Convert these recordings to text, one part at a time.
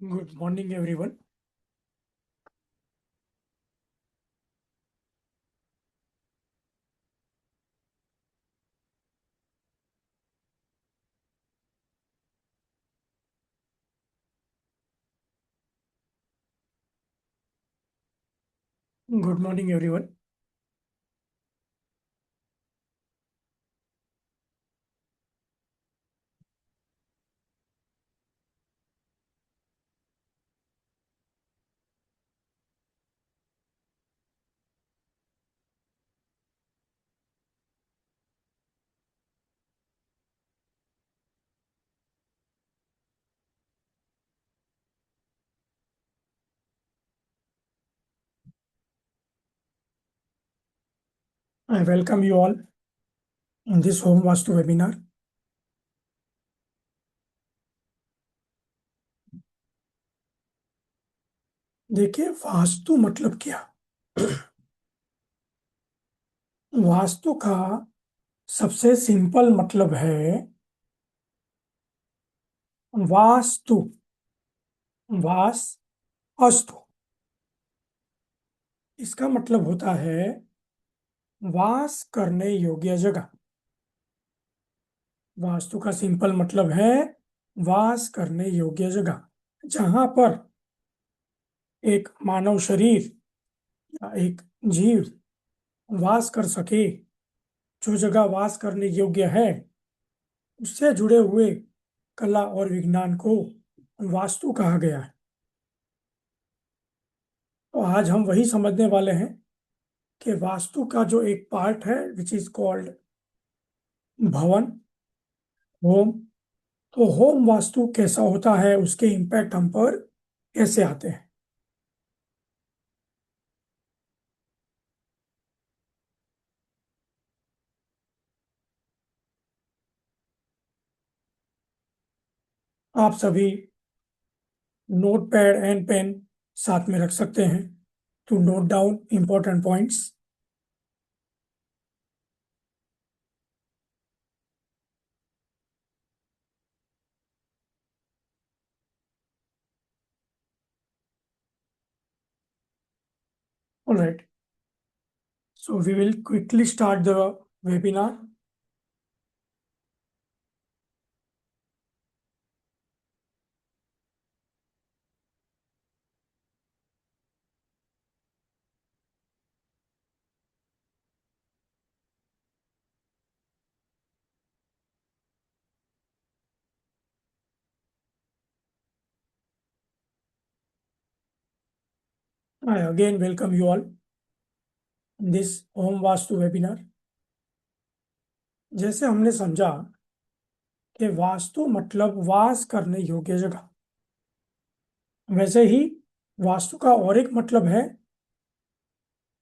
Good morning, everyone. Good morning, everyone. I welcome you all in this Home Vastu webinar. देखिए, वास्तु मतलब क्या? वास्तु का सबसे सिंपल मतलब है वास्तु, वास, अस्तु। इसका मतलब होता है वास करने योग्य जगह। वास्तु का सिंपल मतलब है वास करने योग्य जगह, जहां पर एक मानव शरीर या एक जीव वास कर सके। जो जगह वास करने योग्य है, उससे जुड़े हुए कला और विज्ञान को वास्तु कहा गया है। तो आज हम वही समझने वाले हैं कि वास्तु का जो एक पार्ट है विच इज कॉल्ड भवन, होम। तो होम वास्तु कैसा होता है, उसके इम्पैक्ट हम पर कैसे आते हैं। आप सभी नोट पैड एंड पेन साथ में रख सकते हैं to note down important points. Alright, so we will quickly start the webinar. I again welcome you all in this Home Vastu webinar. जैसे हमने समझा कि वास्तु मतलब वास करने योग्य जगह, वैसे ही वास्तु का और एक मतलब है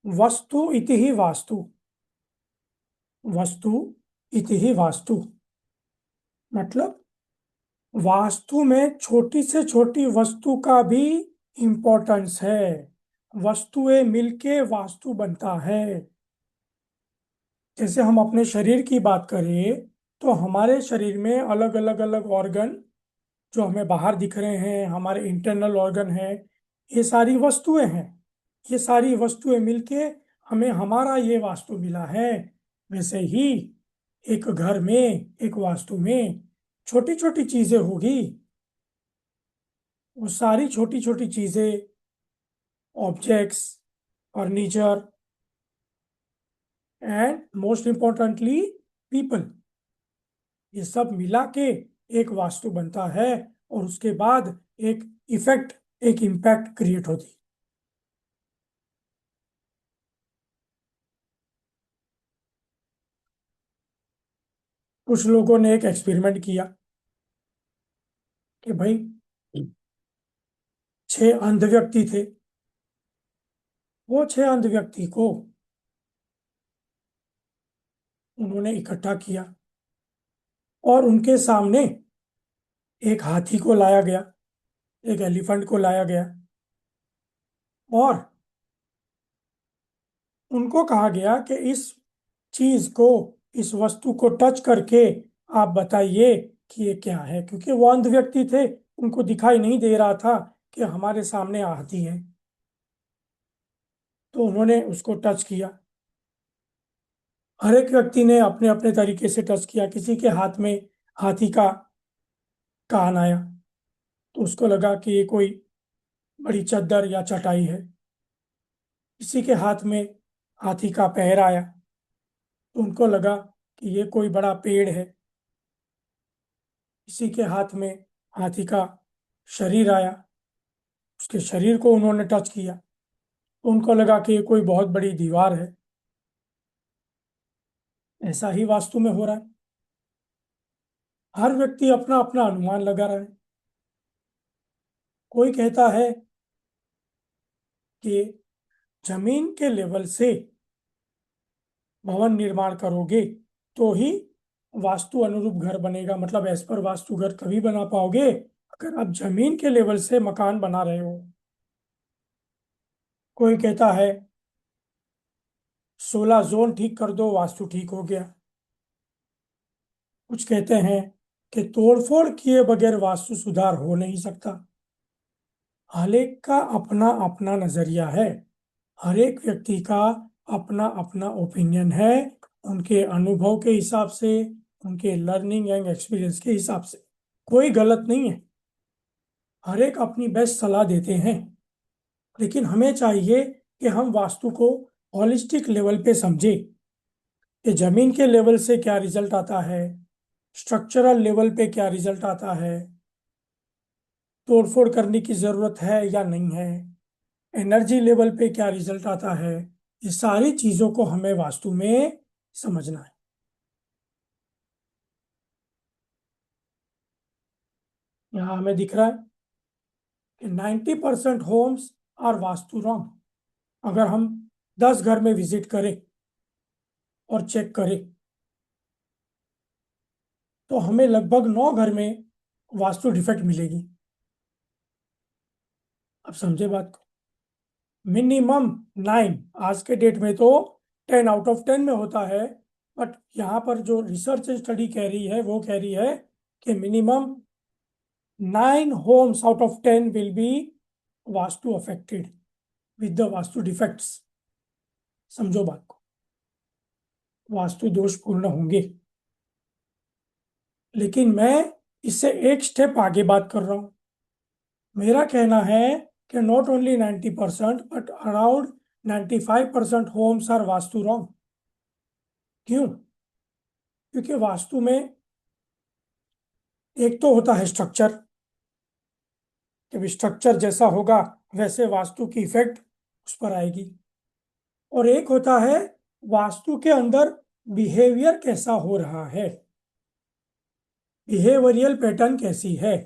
वस्तु इति ही वास्तु। वस्तु इति ही वास्तु मतलब वास्तु में छोटी से छोटी वस्तु का भी इंपॉर्टेंस है। वस्तुएं मिलके वास्तु बनता है। जैसे हम अपने शरीर की बात करें तो हमारे शरीर में अलग अलग अलग ऑर्गन जो हमें बाहर दिख रहे हैं, हमारे इंटरनल ऑर्गन है, ये सारी वस्तुएं हैं। ये सारी वस्तुएं मिलके हमें हमारा ये वास्तु मिला है। वैसे ही एक घर में, एक वास्तु में छोटी छोटी चीजें होगी। वो सारी छोटी छोटी चीजें, objects, furniture and most importantly people, ये सब मिला के एक वास्तु बनता है। और उसके बाद एक इफेक्ट, एक इम्पैक्ट क्रिएट होती। कुछ लोगों ने एक एक्सपेरिमेंट किया कि भाई 6 अंध व्यक्ति थे। वो 6 अंध व्यक्ति को उन्होंने इकट्ठा किया और उनके सामने एक हाथी को लाया गया, एक एलिफेंट को लाया गया और उनको कहा गया कि इस चीज को, इस वस्तु को टच करके आप बताइए कि ये क्या है। क्योंकि वो अंध व्यक्ति थे, उनको दिखाई नहीं दे रहा था कि हमारे सामने हाथी है, तो उन्होंने उसको टच किया। हर एक व्यक्ति ने अपने अपने तरीके से टच किया। किसी के हाथ में हाथी का कान आया तो उसको लगा कि ये कोई बड़ी चद्दर या चटाई है। किसी के हाथ में हाथी का पैर आया तो उनको लगा कि ये कोई बड़ा पेड़ है। किसी के हाथ में हाथी का शरीर आया, उसके शरीर को उन्होंने टच किया तो उनको लगा कि ये कोई बहुत बड़ी दीवार है। ऐसा ही वास्तु में हो रहा है। हर व्यक्ति अपना अपना अनुमान लगा रहा है। कोई कहता है कि जमीन के लेवल से भवन निर्माण करोगे तो ही वास्तु अनुरूप घर बनेगा, मतलब एज पर वास्तु घर तभी बना पाओगे अगर आप जमीन के लेवल से मकान बना रहे हो। कोई कहता है 16 जोन ठीक कर दो वास्तु ठीक हो गया। कुछ कहते हैं कि तोड़फोड़ किए बगैर वास्तु सुधार हो नहीं सकता। हर एक का अपना अपना नजरिया है। हर एक व्यक्ति का अपना अपना ओपिनियन है, उनके अनुभव के हिसाब से, उनके लर्निंग एंड एक्सपीरियंस के हिसाब से। कोई गलत नहीं है, हर एक अपनी बेस्ट सलाह देते हैं। लेकिन हमें चाहिए कि हम वास्तु को हॉलिस्टिक लेवल पे समझें कि जमीन के लेवल से क्या रिजल्ट आता है, स्ट्रक्चरल लेवल पे क्या रिजल्ट आता है, तोड़फोड़ करने की जरूरत है या नहीं है, एनर्जी लेवल पे क्या रिजल्ट आता है। ये सारी चीजों को हमें वास्तु में समझना है। यहाँ हमें दिख रहा है कि 90% होम्स आर वास्तु रॉन्ग। अगर हम 10 घर में विजिट करें और चेक करें तो हमें लगभग 9 घर में वास्तु डिफेक्ट मिलेगी। अब समझे बात को। मिनिमम 9, आज के डेट में तो 10 आउट ऑफ 10 में होता है। बट यहाँ पर जो रिसर्च स्टडी कह रही है वो कह रही है कि minimum 9 homes out of 10 will be vastu affected with the vastu defects. समझो बात को, वास्तु दोष पूर्ण होंगे। लेकिन मैं इससे एक स्टेप आगे बात कर रहा हूं। मेरा कहना है कि not only 90% but around 95% homes are Vastu wrong. क्यों? क्योंकि वास्तु में एक तो होता है स्ट्रक्चर, कि स्ट्रक्चर जैसा होगा वैसे वास्तु की इफेक्ट उस पर आएगी। और एक होता है वास्तु के अंदर बिहेवियर कैसा हो रहा है, बिहेवियरल पैटर्न कैसी है।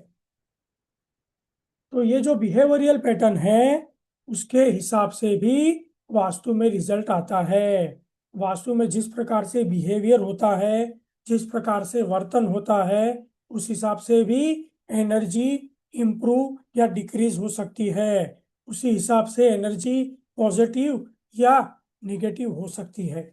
तो ये जो बिहेवियरल पैटर्न है उसके हिसाब से भी वास्तु में रिजल्ट आता है। वास्तु में जिस प्रकार से बिहेवियर होता है, जिस प्रकार से वर्तन होता है, उस हिसाब से भी एनर्जी इंप्रूव या डिक्रीज हो सकती है। उसी हिसाब से एनर्जी पॉजिटिव या निगेटिव हो सकती है।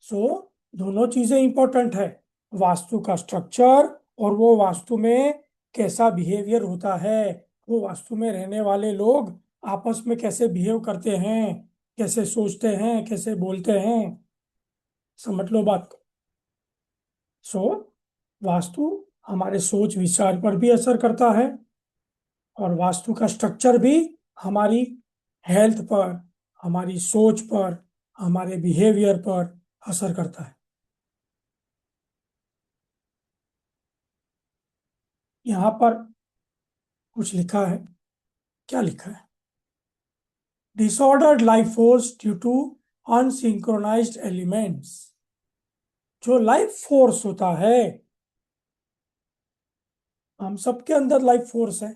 सो दोनों चीजें इंपॉर्टेंट है, वास्तु का स्ट्रक्चर और वो वास्तु में कैसा बिहेवियर होता है, वो वास्तु में रहने वाले लोग आपस में कैसे बिहेव करते हैं, कैसे सोचते हैं, कैसे बोलते हैं। समझ लो बात को। सो वास्तु हमारे सोच विचार पर भी असर करता है और वास्तु का स्ट्रक्चर भी हमारी हेल्थ पर, हमारी सोच पर, हमारे बिहेवियर पर असर करता है। यहाँ पर कुछ लिखा है। क्या लिखा है? Disordered life force due to unsynchronized elements. जो लाइफ फोर्स होता है, हम सबके अंदर लाइफ फोर्स है।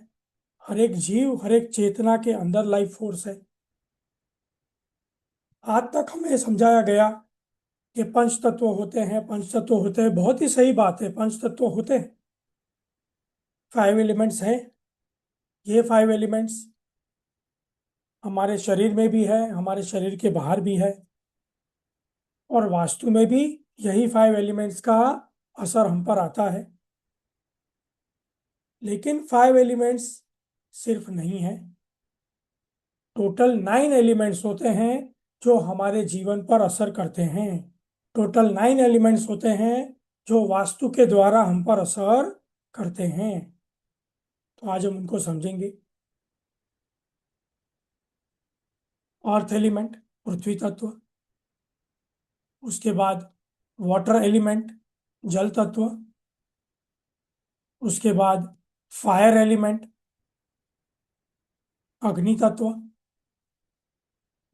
हर एक जीव, हर एक चेतना के अंदर लाइफ फोर्स है। आज तक हमें समझाया गया कि पंच तत्व होते हैं, पंच तत्व होते हैं। बहुत ही सही बात है, पंच तत्व होते हैं, 5 एलिमेंट्स हैं। ये 5 एलिमेंट्स हमारे शरीर में भी है, हमारे शरीर के बाहर भी है। और वास्तु में भी यही 5 एलिमेंट्स का असर हम पर आता है। लेकिन 5 एलिमेंट्स सिर्फ नहीं है, टोटल 9 एलिमेंट्स होते हैं जो हमारे जीवन पर असर करते हैं। टोटल 9 एलिमेंट्स होते हैं जो वास्तु के द्वारा हम पर असर करते हैं। तो आज हम उनको समझेंगे। अर्थ एलिमेंट, पृथ्वी तत्व। उसके बाद वाटर एलिमेंट, जल तत्व। उसके बाद फायर एलिमेंट, अग्नि तत्व।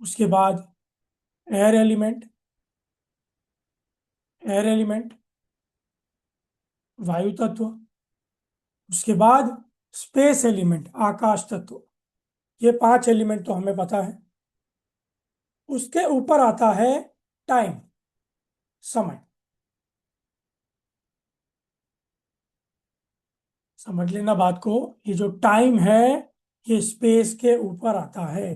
उसके बाद एयर एलिमेंट, एयर एलिमेंट, वायु तत्व। उसके बाद स्पेस एलिमेंट, आकाश तत्व। ये 5 एलिमेंट तो हमें पता है। उसके ऊपर आता है टाइम, समय। समझ लेना बात को, ये जो टाइम है ये स्पेस के ऊपर आता है।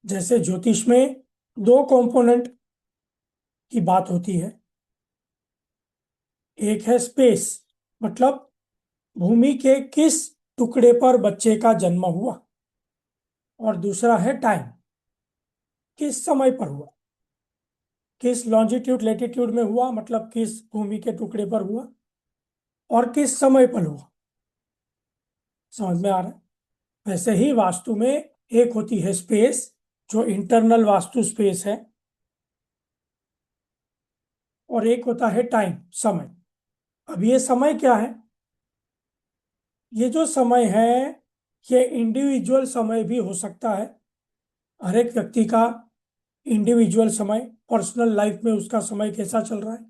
जैसे ज्योतिष में दो कंपोनेंट की बात होती है। एक है स्पेस, मतलब भूमि के किस टुकड़े पर बच्चे का जन्म हुआ, और दूसरा है टाइम, किस समय पर हुआ, किस लॉन्जिट्यूड लेटिट्यूड में हुआ, मतलब किस भूमि के टुकड़े पर हुआ और किस समय पर हुआ। समझ में आ रहा है? वैसे ही वास्तु में एक होती है स्पेस, जो इंटरनल वास्तु स्पेस है, और एक होता है टाइम, समय। अब ये समय क्या है? ये जो समय है ये इंडिविजुअल समय भी हो सकता है। हर एक व्यक्ति का इंडिविजुअल समय, पर्सनल लाइफ में उसका समय कैसा चल रहा है।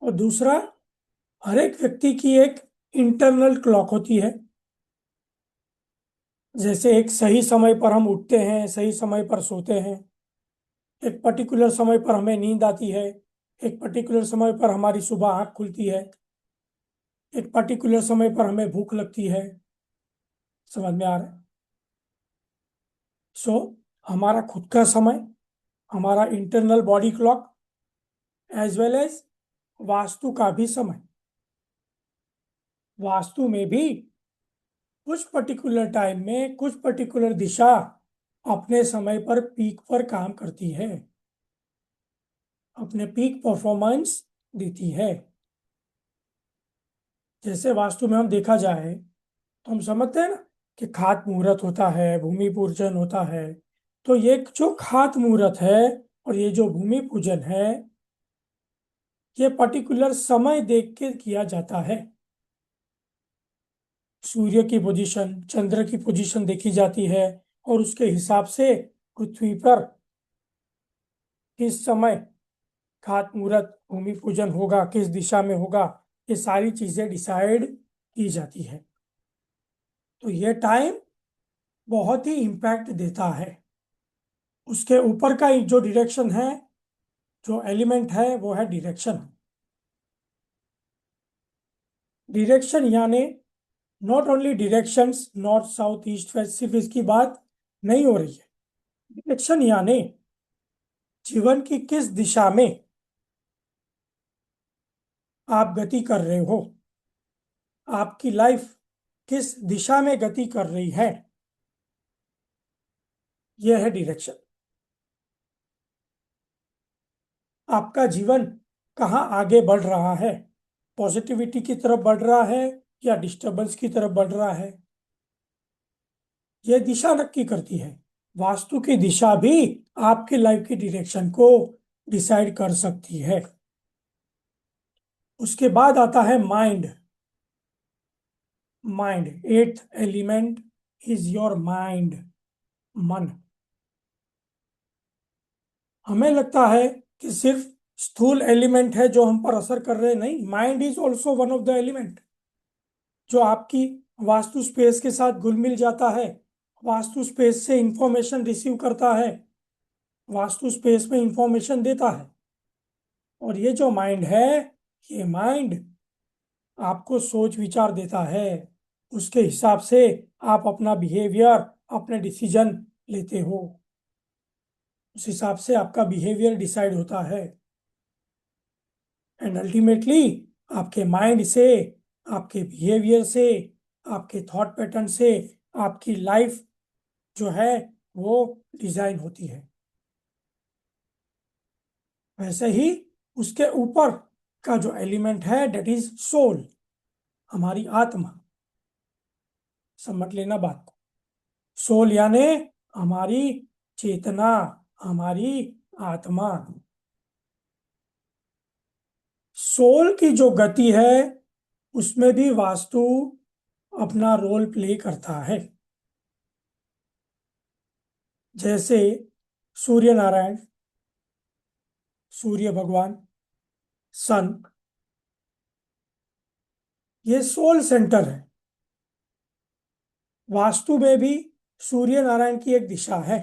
और दूसरा, हर एक व्यक्ति की एक इंटरनल क्लॉक होती है। जैसे एक सही समय पर हम उठते हैं, सही समय पर सोते हैं, एक पर्टिकुलर समय पर हमें नींद आती है, एक पर्टिकुलर समय पर हमारी सुबह आँख खुलती है, एक पर्टिकुलर समय पर हमें भूख लगती है। समझ में आ रहा है? सो हमारा खुद का समय, हमारा internal body clock, as well as Vastu का भी समय। वास्तु में भी कुछ पर्टिकुलर टाइम में कुछ पर्टिकुलर दिशा अपने समय पर पीक पर काम करती है, अपने पीक परफॉर्मेंस देती है। जैसे वास्तु में हम देखा जाए तो हम समझते हैं ना कि खात मुहूर्त होता है, भूमि पूजन होता है। तो ये जो खात मुहूर्त है और ये जो भूमि पूजन है, ये पर्टिकुलर समय देख के किया जाता है। सूर्य की पोजीशन, चंद्र की पोजीशन देखी जाती है, और उसके हिसाब से पृथ्वी पर किस समय खात मुहूर्त, भूमि पूजन होगा, किस दिशा में होगा, ये सारी चीजें डिसाइड की जाती है। तो ये टाइम बहुत ही इम्पैक्ट देता है। उसके ऊपर का जो डायरेक्शन है, जो एलिमेंट है, वो है डायरेक्शन। डायरेक्शन यानी not only directions, north south east west, सिर्फ इसकी बात नहीं हो रही है। डायरेक्शन यानी जीवन की किस दिशा में आप गति कर रहे हो, आपकी लाइफ किस दिशा में गति कर रही है, यह है डायरेक्शन। आपका जीवन कहाँ आगे बढ़ रहा है, पॉजिटिविटी की तरफ बढ़ रहा है या डिस्टरबेंस की तरफ बढ़ रहा है, यह दिशा नक्की करती है। वास्तु की दिशा भी आपकी लाइफ की डायरेक्शन को डिसाइड कर सकती है। उसके बाद आता है mind. Mind, eighth element is your mind, मन। हमें लगता है कि सिर्फ स्थूल एलिमेंट है जो हम पर असर कर रहे हैं, नहीं, mind is also one of the element जो आपकी वास्तु स्पेस के साथ घुल मिल जाता है, वास्तु स्पेस से इंफॉर्मेशन रिसीव करता है, वास्तु स्पेस में इंफॉर्मेशन देता है। और ये जो माइंड है, ये माइंड आपको सोच विचार देता है। उसके हिसाब से आप अपना बिहेवियर, अपने डिसीजन लेते हो। उस हिसाब से आपका बिहेवियर डिसाइड होता है। एंड अल्टीमेटली आपके माइंड से आपके बिहेवियर से, आपके थॉट पैटर्न से आपकी लाइफ जो है वो डिजाइन होती है। वैसे ही उसके ऊपर का जो एलिमेंट है डेट इज सोल, हमारी आत्मा। समझ लेना बात को। सोल यानी हमारी चेतना, हमारी आत्मा। सोल की जो गति है उसमें भी वास्तु अपना रोल प्ले करता है। जैसे सूर्य नारायण, सूर्य भगवान, सन, ये सोल सेंटर है। वास्तु में भी सूर्य नारायण की एक दिशा है,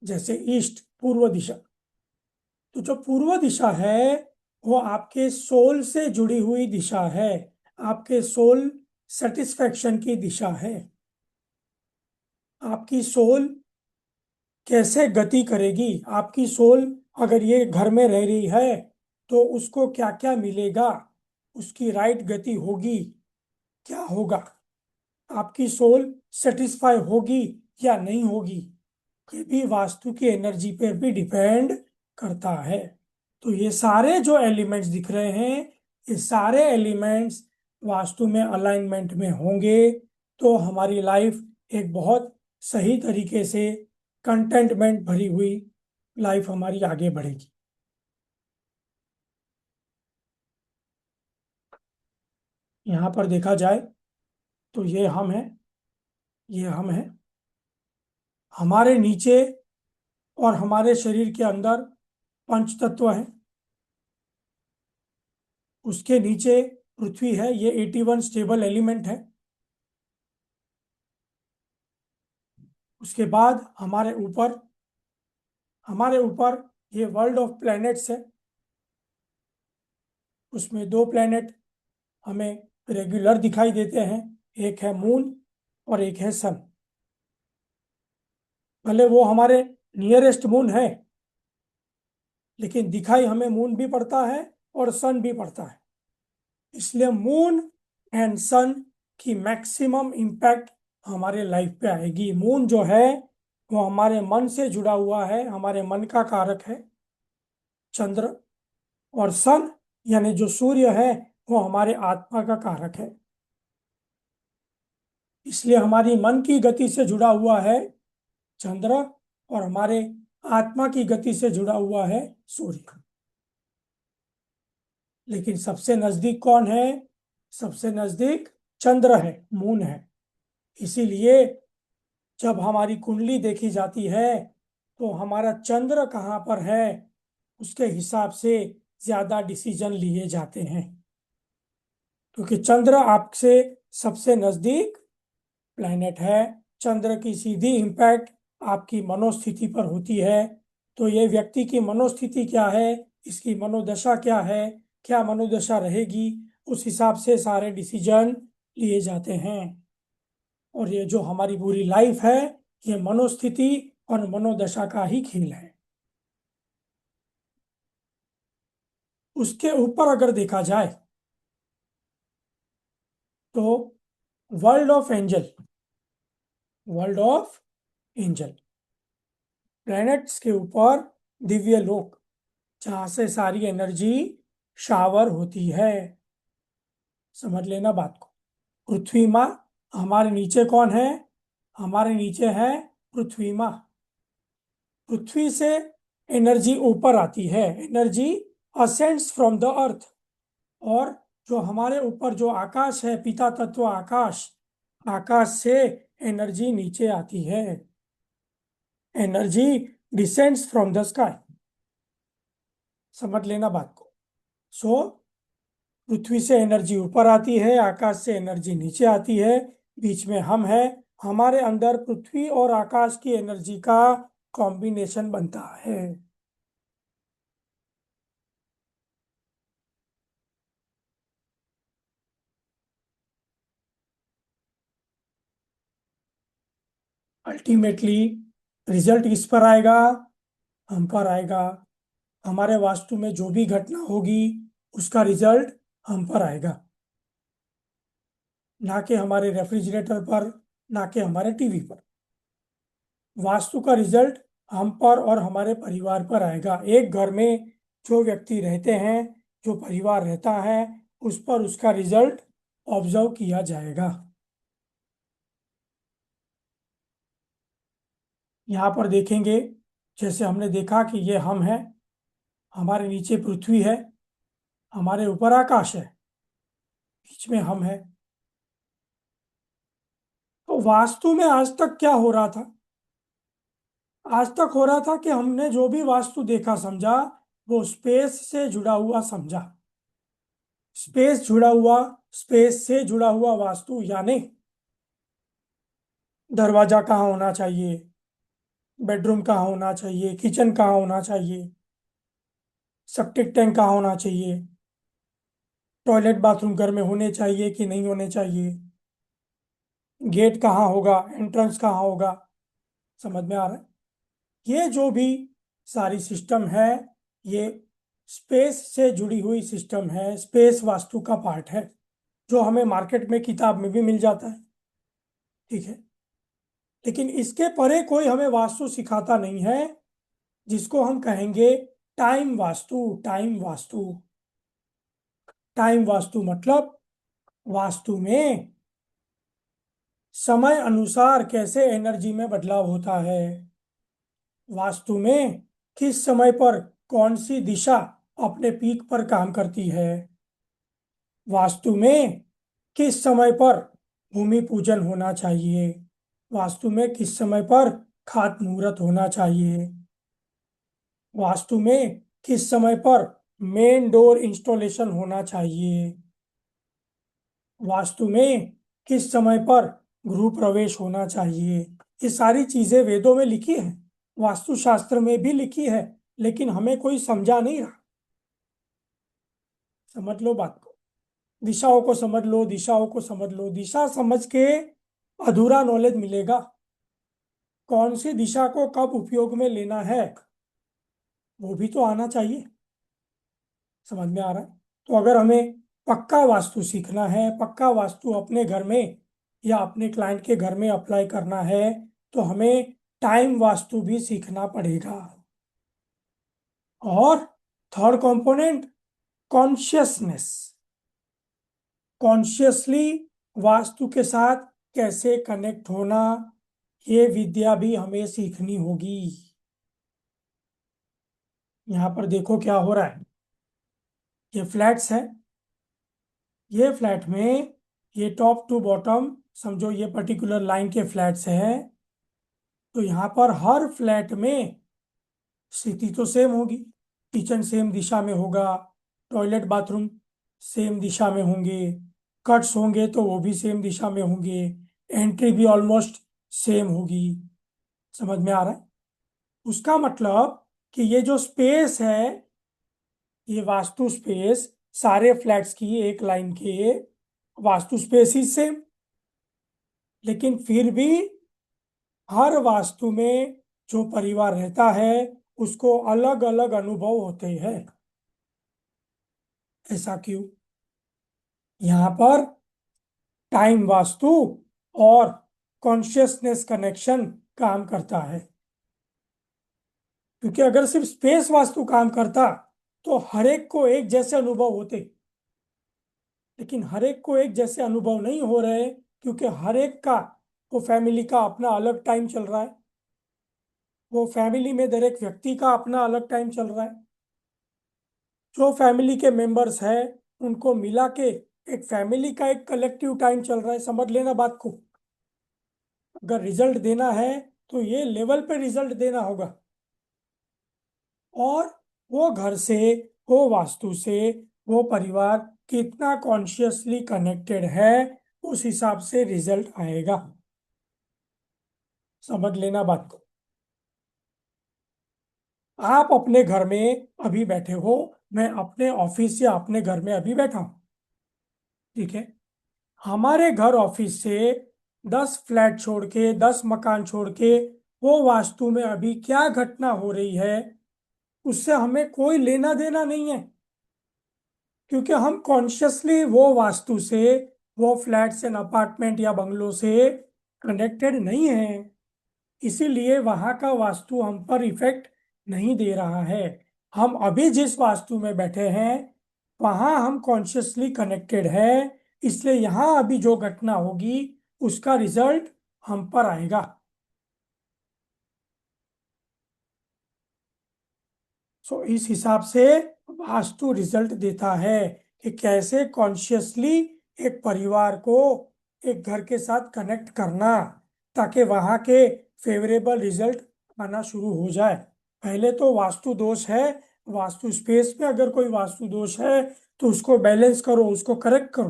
जैसे ईस्ट, पूर्व दिशा। तो जो पूर्व दिशा है वो आपके सोल से जुड़ी हुई दिशा है, आपके सोल सेटिस्फैक्शन की दिशा है। आपकी सोल कैसे गति करेगी, आपकी सोल अगर ये घर में रह रही है तो उसको क्या क्या मिलेगा, उसकी राइट गति होगी, क्या होगा, आपकी सोल सेटिस्फाई होगी या नहीं होगी, ये भी वास्तु की एनर्जी पर भी डिपेंड करता है। तो ये सारे जो एलिमेंट्स दिख रहे हैं, ये सारे एलिमेंट्स वास्तु में अलाइनमेंट में होंगे तो हमारी लाइफ एक बहुत सही तरीके से कंटेंटमेंट भरी हुई लाइफ हमारी आगे बढ़ेगी। यहाँ पर देखा जाए तो ये हम हैं, ये हम हैं। हमारे नीचे और हमारे शरीर के अंदर पंच तत्व हैं। उसके नीचे पृथ्वी है, ये 81 स्टेबल एलिमेंट है। उसके बाद हमारे ऊपर ये वर्ल्ड ऑफ प्लैनेट्स है। उसमें दो प्लैनेट हमें रेगुलर दिखाई देते हैं, एक है मून और एक है सन। भले वो हमारे नियरेस्ट मून है, लेकिन दिखाई हमें मून भी पड़ता है और सन भी पड़ता है। इसलिए मून एंड सन की मैक्सिमम इम्पैक्ट हमारे लाइफ पे आएगी। मून जो है वो हमारे मन से जुड़ा हुआ है, हमारे मन का कारक है चंद्र। और सन यानी जो सूर्य है वो हमारे आत्मा का कारक है। इसलिए हमारी मन की गति से जुड़ा हुआ है चंद्र और हमारे आत्मा की गति से जुड़ा हुआ है सूर्य। लेकिन सबसे नजदीक कौन है? सबसे नजदीक चंद्र है, मून है। इसीलिए जब हमारी कुंडली देखी जाती है तो हमारा चंद्र कहाँ पर है उसके हिसाब से ज्यादा डिसीजन लिए जाते हैं, क्योंकि चंद्र आपसे सबसे नजदीक प्लैनेट है। चंद्र की सीधी इम्पैक्ट आपकी मनोस्थिति पर होती है। तो ये व्यक्ति की मनोस्थिति क्या है, इसकी मनोदशा क्या है, क्या मनोदशा रहेगी, उस हिसाब से सारे डिसीजन लिए जाते हैं। और ये जो हमारी पूरी लाइफ है ये मनोस्थिति और मनोदशा का ही खेल है। उसके ऊपर अगर देखा जाए तो world of angel, world of angel, planets के ऊपर दिव्य लोक, जहां से सारी एनर्जी शावर होती है। समझ लेना बात को। पृथ्वी माँ, हमारे नीचे कौन है? हमारे नीचे है पृथ्वी माँ। पृथ्वी से एनर्जी ऊपर आती है, energy ascends from the earth. और जो हमारे ऊपर जो आकाश है, पिता तत्व आकाश, आकाश से एनर्जी नीचे आती है, energy descends from the sky. समझ लेना बात को। सो पृथ्वी से एनर्जी ऊपर आती है, आकाश से एनर्जी नीचे आती है, बीच में हम हैं। हमारे अंदर पृथ्वी और आकाश की एनर्जी का कॉम्बिनेशन बनता है। अल्टीमेटली रिजल्ट किस पर आएगा? हम पर आएगा। हमारे वास्तु में जो भी घटना होगी उसका रिजल्ट हम पर आएगा। ना कि हमारे रेफ्रिजरेटर पर, ना कि हमारे टीवी पर। वास्तु का रिजल्ट हम पर और हमारे परिवार पर आएगा। एक घर में जो व्यक्ति रहते हैं, जो परिवार रहता है, उस पर उसका रिजल्ट ऑब्जर्व किया जाएगा। यहाँ पर देखेंगे, जैसे हमने देखा कि ये हम हैं, हमारे नीचे पृथ्वी है, हमारे ऊपर आकाश है, बीच में हम है। तो वास्तु में आज तक क्या हो रहा था? आज तक हो रहा था कि हमने जो भी वास्तु देखा समझा, वो स्पेस से जुड़ा हुआ समझा। स्पेस से जुड़ा हुआ वास्तु, यानी दरवाजा कहाँ होना चाहिए, बेडरूम कहाँ होना चाहिए, किचन कहाँ होना चाहिए, सेप्टिक टैंक कहाँ होना चाहिए, टॉयलेट बाथरूम घर में होने चाहिए कि नहीं होने चाहिए, गेट कहाँ होगा, एंट्रेंस कहाँ होगा। समझ में आ रहा है? ये जो भी सारी सिस्टम है, ये स्पेस से जुड़ी हुई सिस्टम है, स्पेस वास्तु का पार्ट है, जो हमें मार्केट में किताब में भी मिल जाता है। ठीक है। लेकिन इसके परे कोई हमें वास्तु सिखाता नहीं है, जिसको हम कहेंगे टाइम वास्तु। टाइम वास्तु मतलब वास्तु में समय अनुसार कैसे एनर्जी में बदलाव होता है, वास्तु में किस समय पर कौन सी दिशा अपने पीक पर काम करती है, वास्तु में किस समय पर भूमि पूजन होना चाहिए, वास्तु में किस समय पर खात मुहूर्त होना चाहिए, वास्तु में किस समय पर मेन डोर इंस्टॉलेशन होना चाहिए, वास्तु में किस समय पर गृह प्रवेश होना चाहिए। ये सारी चीजें वेदों में लिखी है, वास्तुशास्त्र में भी लिखी है, लेकिन हमें कोई समझा नहीं रहा। समझ लो बात को, दिशाओं को समझ लो, दिशाओं को समझ लो। दिशा समझ के अधूरा नॉलेज मिलेगा। कौन सी दिशा को कब उपयोग में लेना है, वो भी तो आना चाहिए। समझ में आ रहा है? तो अगर हमें पक्का वास्तु सीखना है, पक्का वास्तु अपने घर में या अपने क्लाइंट के घर में अप्लाई करना है, तो हमें टाइम वास्तु भी सीखना पड़ेगा। और third component, consciousness. Consciously vastu के साथ कैसे कनेक्ट होना, ये विद्या भी हमें सीखनी होगी। यहाँ पर देखो क्या हो रहा है। ये फ्लैट्स है, ये फ्लैट में ये टॉप टू बॉटम समझो, ये पर्टिकुलर लाइन के फ्लैट्स हैं। तो यहाँ पर हर फ्लैट में स्थिति तो सेम होगी, किचन सेम दिशा में होगा, टॉयलेट बाथरूम सेम दिशा में होंगे, कट्स होंगे तो वो भी सेम दिशा में होंगे, एंट्री भी ऑलमोस्ट सेम होगी। समझ में आ रहा है? उसका मतलब कि ये जो स्पेस है, ये वास्तु स्पेस सारे फ्लैट्स की एक लाइन के वास्तु स्पेस ही सेम, लेकिन फिर भी हर वास्तु में जो परिवार रहता है, उसको अलग अलग अनुभव होते हैं। ऐसा क्यों? यहाँ पर टाइम वास्तु और कॉन्शियसनेस कनेक्शन काम करता है। क्योंकि अगर सिर्फ स्पेस वास्तु काम करता, तो हर एक को एक जैसे अनुभव होते। लेकिन हर एक को एक जैसे अनुभव नहीं हो रहे, क्योंकि हर एक का, वो फैमिली का अपना अलग टाइम चल रहा है, वो फैमिली में दर एक व्यक्ति का अपना अलग टाइम चल रहा है। जो फैमिली के मेंबर्स हैं, उनको मिला के एक फैमिली का एक कलेक्टिव टाइम चल रहा है। समझ लेना बात को। अगर रिजल्ट देना है, तो ये लेवल पे रिजल्ट देना होगा। और वो घर से, वो वास्तु से, वो परिवार कितना कॉन्शियसली कनेक्टेड है, उस हिसाब से रिजल्ट आएगा। समझ लेना बात को। आप अपने घर में अभी बैठे हो, मैं अपने ऑफिस या अपने घर में अभी बैठा हूं। ठीक है। हमारे घर ऑफिस से 10 फ्लैट छोड़ के, 10 मकान छोड़ के, वो वास्तु में अभी क्या घटना हो रही है, उससे हमें कोई लेना देना नहीं है। क्योंकि हम कॉन्शियसली वो वास्तु से वो फ्लैट्स एंड अपार्टमेंट या बंगलों से कनेक्टेड नहीं है, इसीलिए वहाँ का वास्तु हम पर इफेक्ट नहीं दे रहा है। हम अभी जिस वास्तु में बैठे हैं वहाँ हम कॉन्शियसली कनेक्टेड है, इसलिए यहाँ अभी जो घटना होगी उसका रिजल्ट हम पर आएगा। सो इस हिसाब से वास्तु रिजल्ट देता है कि कैसे कॉन्शियसली एक परिवार को एक घर के साथ कनेक्ट करना, ताकि वहाँ के फेवरेबल रिजल्ट आना शुरू हो जाए। पहले तो वास्तु दोष है, वास्तु स्पेस में अगर कोई वास्तु दोष है तो उसको बैलेंस करो, उसको करेक्ट करो।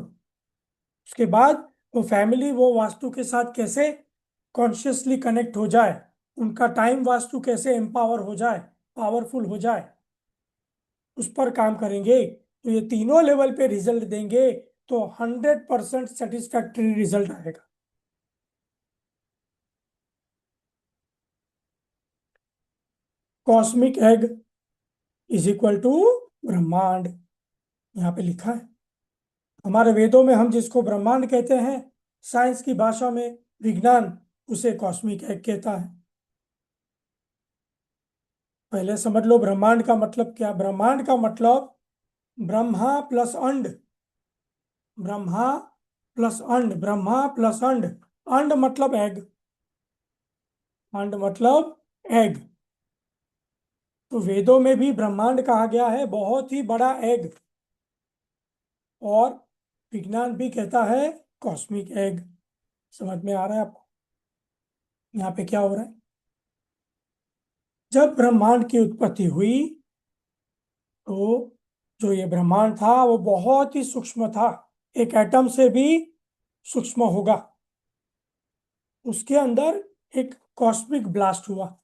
उसके बाद वो फैमिली वो वास्तु के साथ कैसे कॉन्शियसली कनेक्ट हो जाए, उनका टाइम वास्तु कैसे एम्पावर हो जाए, पावरफुल हो जाए, उस पर काम करेंगे तो ये तीनों लेवल पे रिजल्ट देंगे, तो 100% सेटिस्फैक्टरी रिजल्ट आएगा। Cosmic egg is equal to Brahmand, यहाँ पे लिखा है। हमारे वेदों में हम जिसको ब्रह्मांड कहते हैं, साइंस की भाषा में विज्ञान उसे कॉस्मिक एग कहता है। पहले समझ लो ब्रह्मांड का मतलब क्या। ब्रह्मांड का मतलब ब्रह्मा प्लस अंड, ब्रह्मा प्लस अंड, ब्रह्मा प्लस अंड। अंड मतलब एग, अंड मतलब एग। तो वेदों में भी ब्रह्मांड कहा गया है बहुत ही बड़ा एग, और विज्ञान भी कहता है कॉस्मिक एग। समझ में आ रहा है आपको यहाँ पे क्या हो रहा है? जब ब्रह्मांड की उत्पत्ति हुई तो जो ये ब्रह्मांड था वो बहुत ही सूक्ष्म था, एक एटम से भी सूक्ष्म होगा। उसके अंदर एक कॉस्मिक ब्लास्ट हुआ।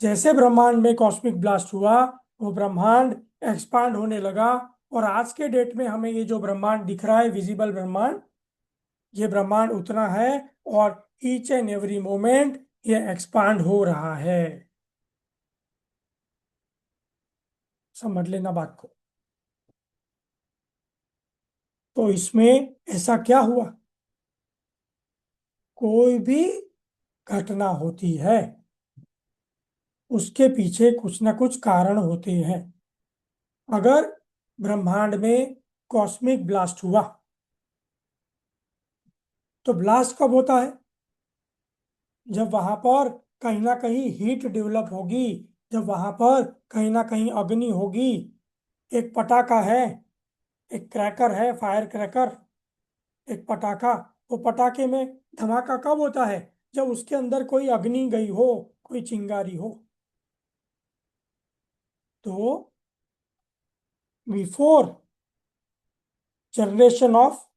जैसे ब्रह्मांड में कॉस्मिक ब्लास्ट हुआ वो ब्रह्मांड एक्सपांड होने लगा, और आज के डेट में हमें ये जो ब्रह्मांड दिख रहा है विजिबल ब्रह्मांड, ये ब्रह्मांड उतना है, और ईच एंड एवरी मोमेंट ये एक्सपांड हो रहा है। समझ लेना बात को। तो इसमें ऐसा क्या हुआ, कोई भी घटना होती है उसके पीछे कुछ ना कुछ कारण होते हैं। अगर ब्रह्मांड में कॉस्मिक ब्लास्ट हुआ तो ब्लास्ट कब होता है? जब वहां पर कहीं ना कहीं हीट डेवलप होगी, जब वहां पर कहीं ना कहीं अग्नि होगी। एक पटाखा है, एक क्रैकर है, फायर क्रैकर, एक पटाखा। वो पटाखे में धमाका कब होता है? जब उसके अंदर कोई अग्नि गई हो, कोई चिंगारी हो। तो before generation of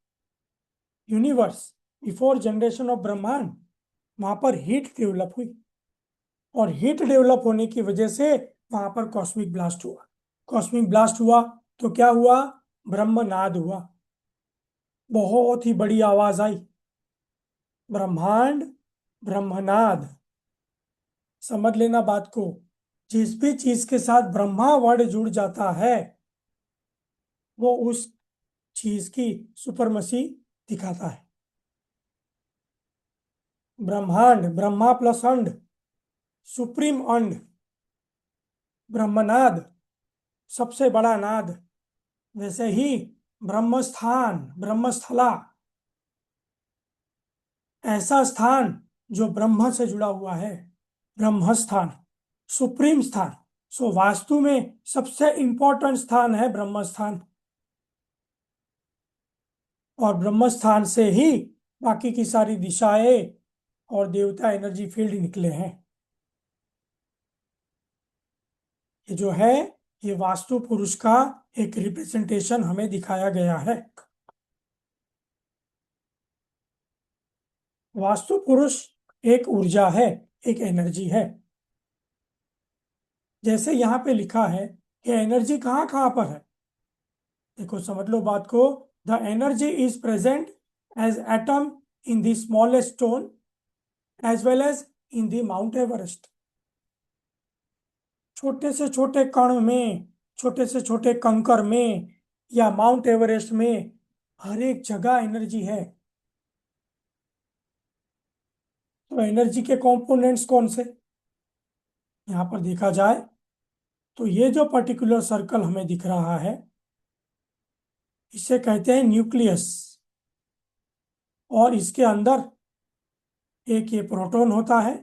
universe, before generation of ब्रह्मांड, वहां पर हीट डेवलप हुई, और हीट डेवलप होने की वजह से वहां पर कॉस्मिक ब्लास्ट हुआ। कॉस्मिक ब्लास्ट हुआ तो क्या हुआ? ब्रह्मनाद हुआ, बहुत ही बड़ी आवाज आई, ब्रह्मांड ब्रह्मनाद। समझ लेना बात को। जिस भी चीज के साथ ब्रह्मा वर्ड जुड़ जाता है वो उस चीज की सुपरमसी दिखाता है। ब्रह्मांड, ब्रह्मा प्लस अंड, सुप्रीम अंड, ब्रह्मनाद, सबसे बड़ा नाद। वैसे ही ब्रह्मस्थान, ब्रह्मस्थला, ऐसा स्थान जो ब्रह्म से जुड़ा हुआ है, ब्रह्मस्थान, सुप्रीम स्थान। सो वास्तु में सबसे इंपॉर्टेंट स्थान है ब्रह्मस्थान, और ब्रह्मस्थान से ही बाकी की सारी दिशाएं और देवता एनर्जी फील्ड निकले हैं। ये जो है ये वास्तु पुरुष का एक रिप्रेजेंटेशन हमें दिखाया गया है। वास्तु पुरुष एक ऊर्जा है, एक एनर्जी है। जैसे यहाँ पे लिखा है कि एनर्जी कहाँ कहाँ पर है, देखो समझ लो बात को। The energy is present as atom in the smallest stone as well as in the Mount Everest. छोटे से छोटे कण में, छोटे से छोटे कंकर में, या माउंट एवरेस्ट में हर एक जगह एनर्जी है। तो एनर्जी के कंपोनेंट्स कौन से? यहाँ पर देखा जाए तो ये जो पर्टिकुलर सर्कल हमें दिख रहा है, इसे कहते हैं न्यूक्लियस। और इसके अंदर एक ये प्रोटॉन होता है,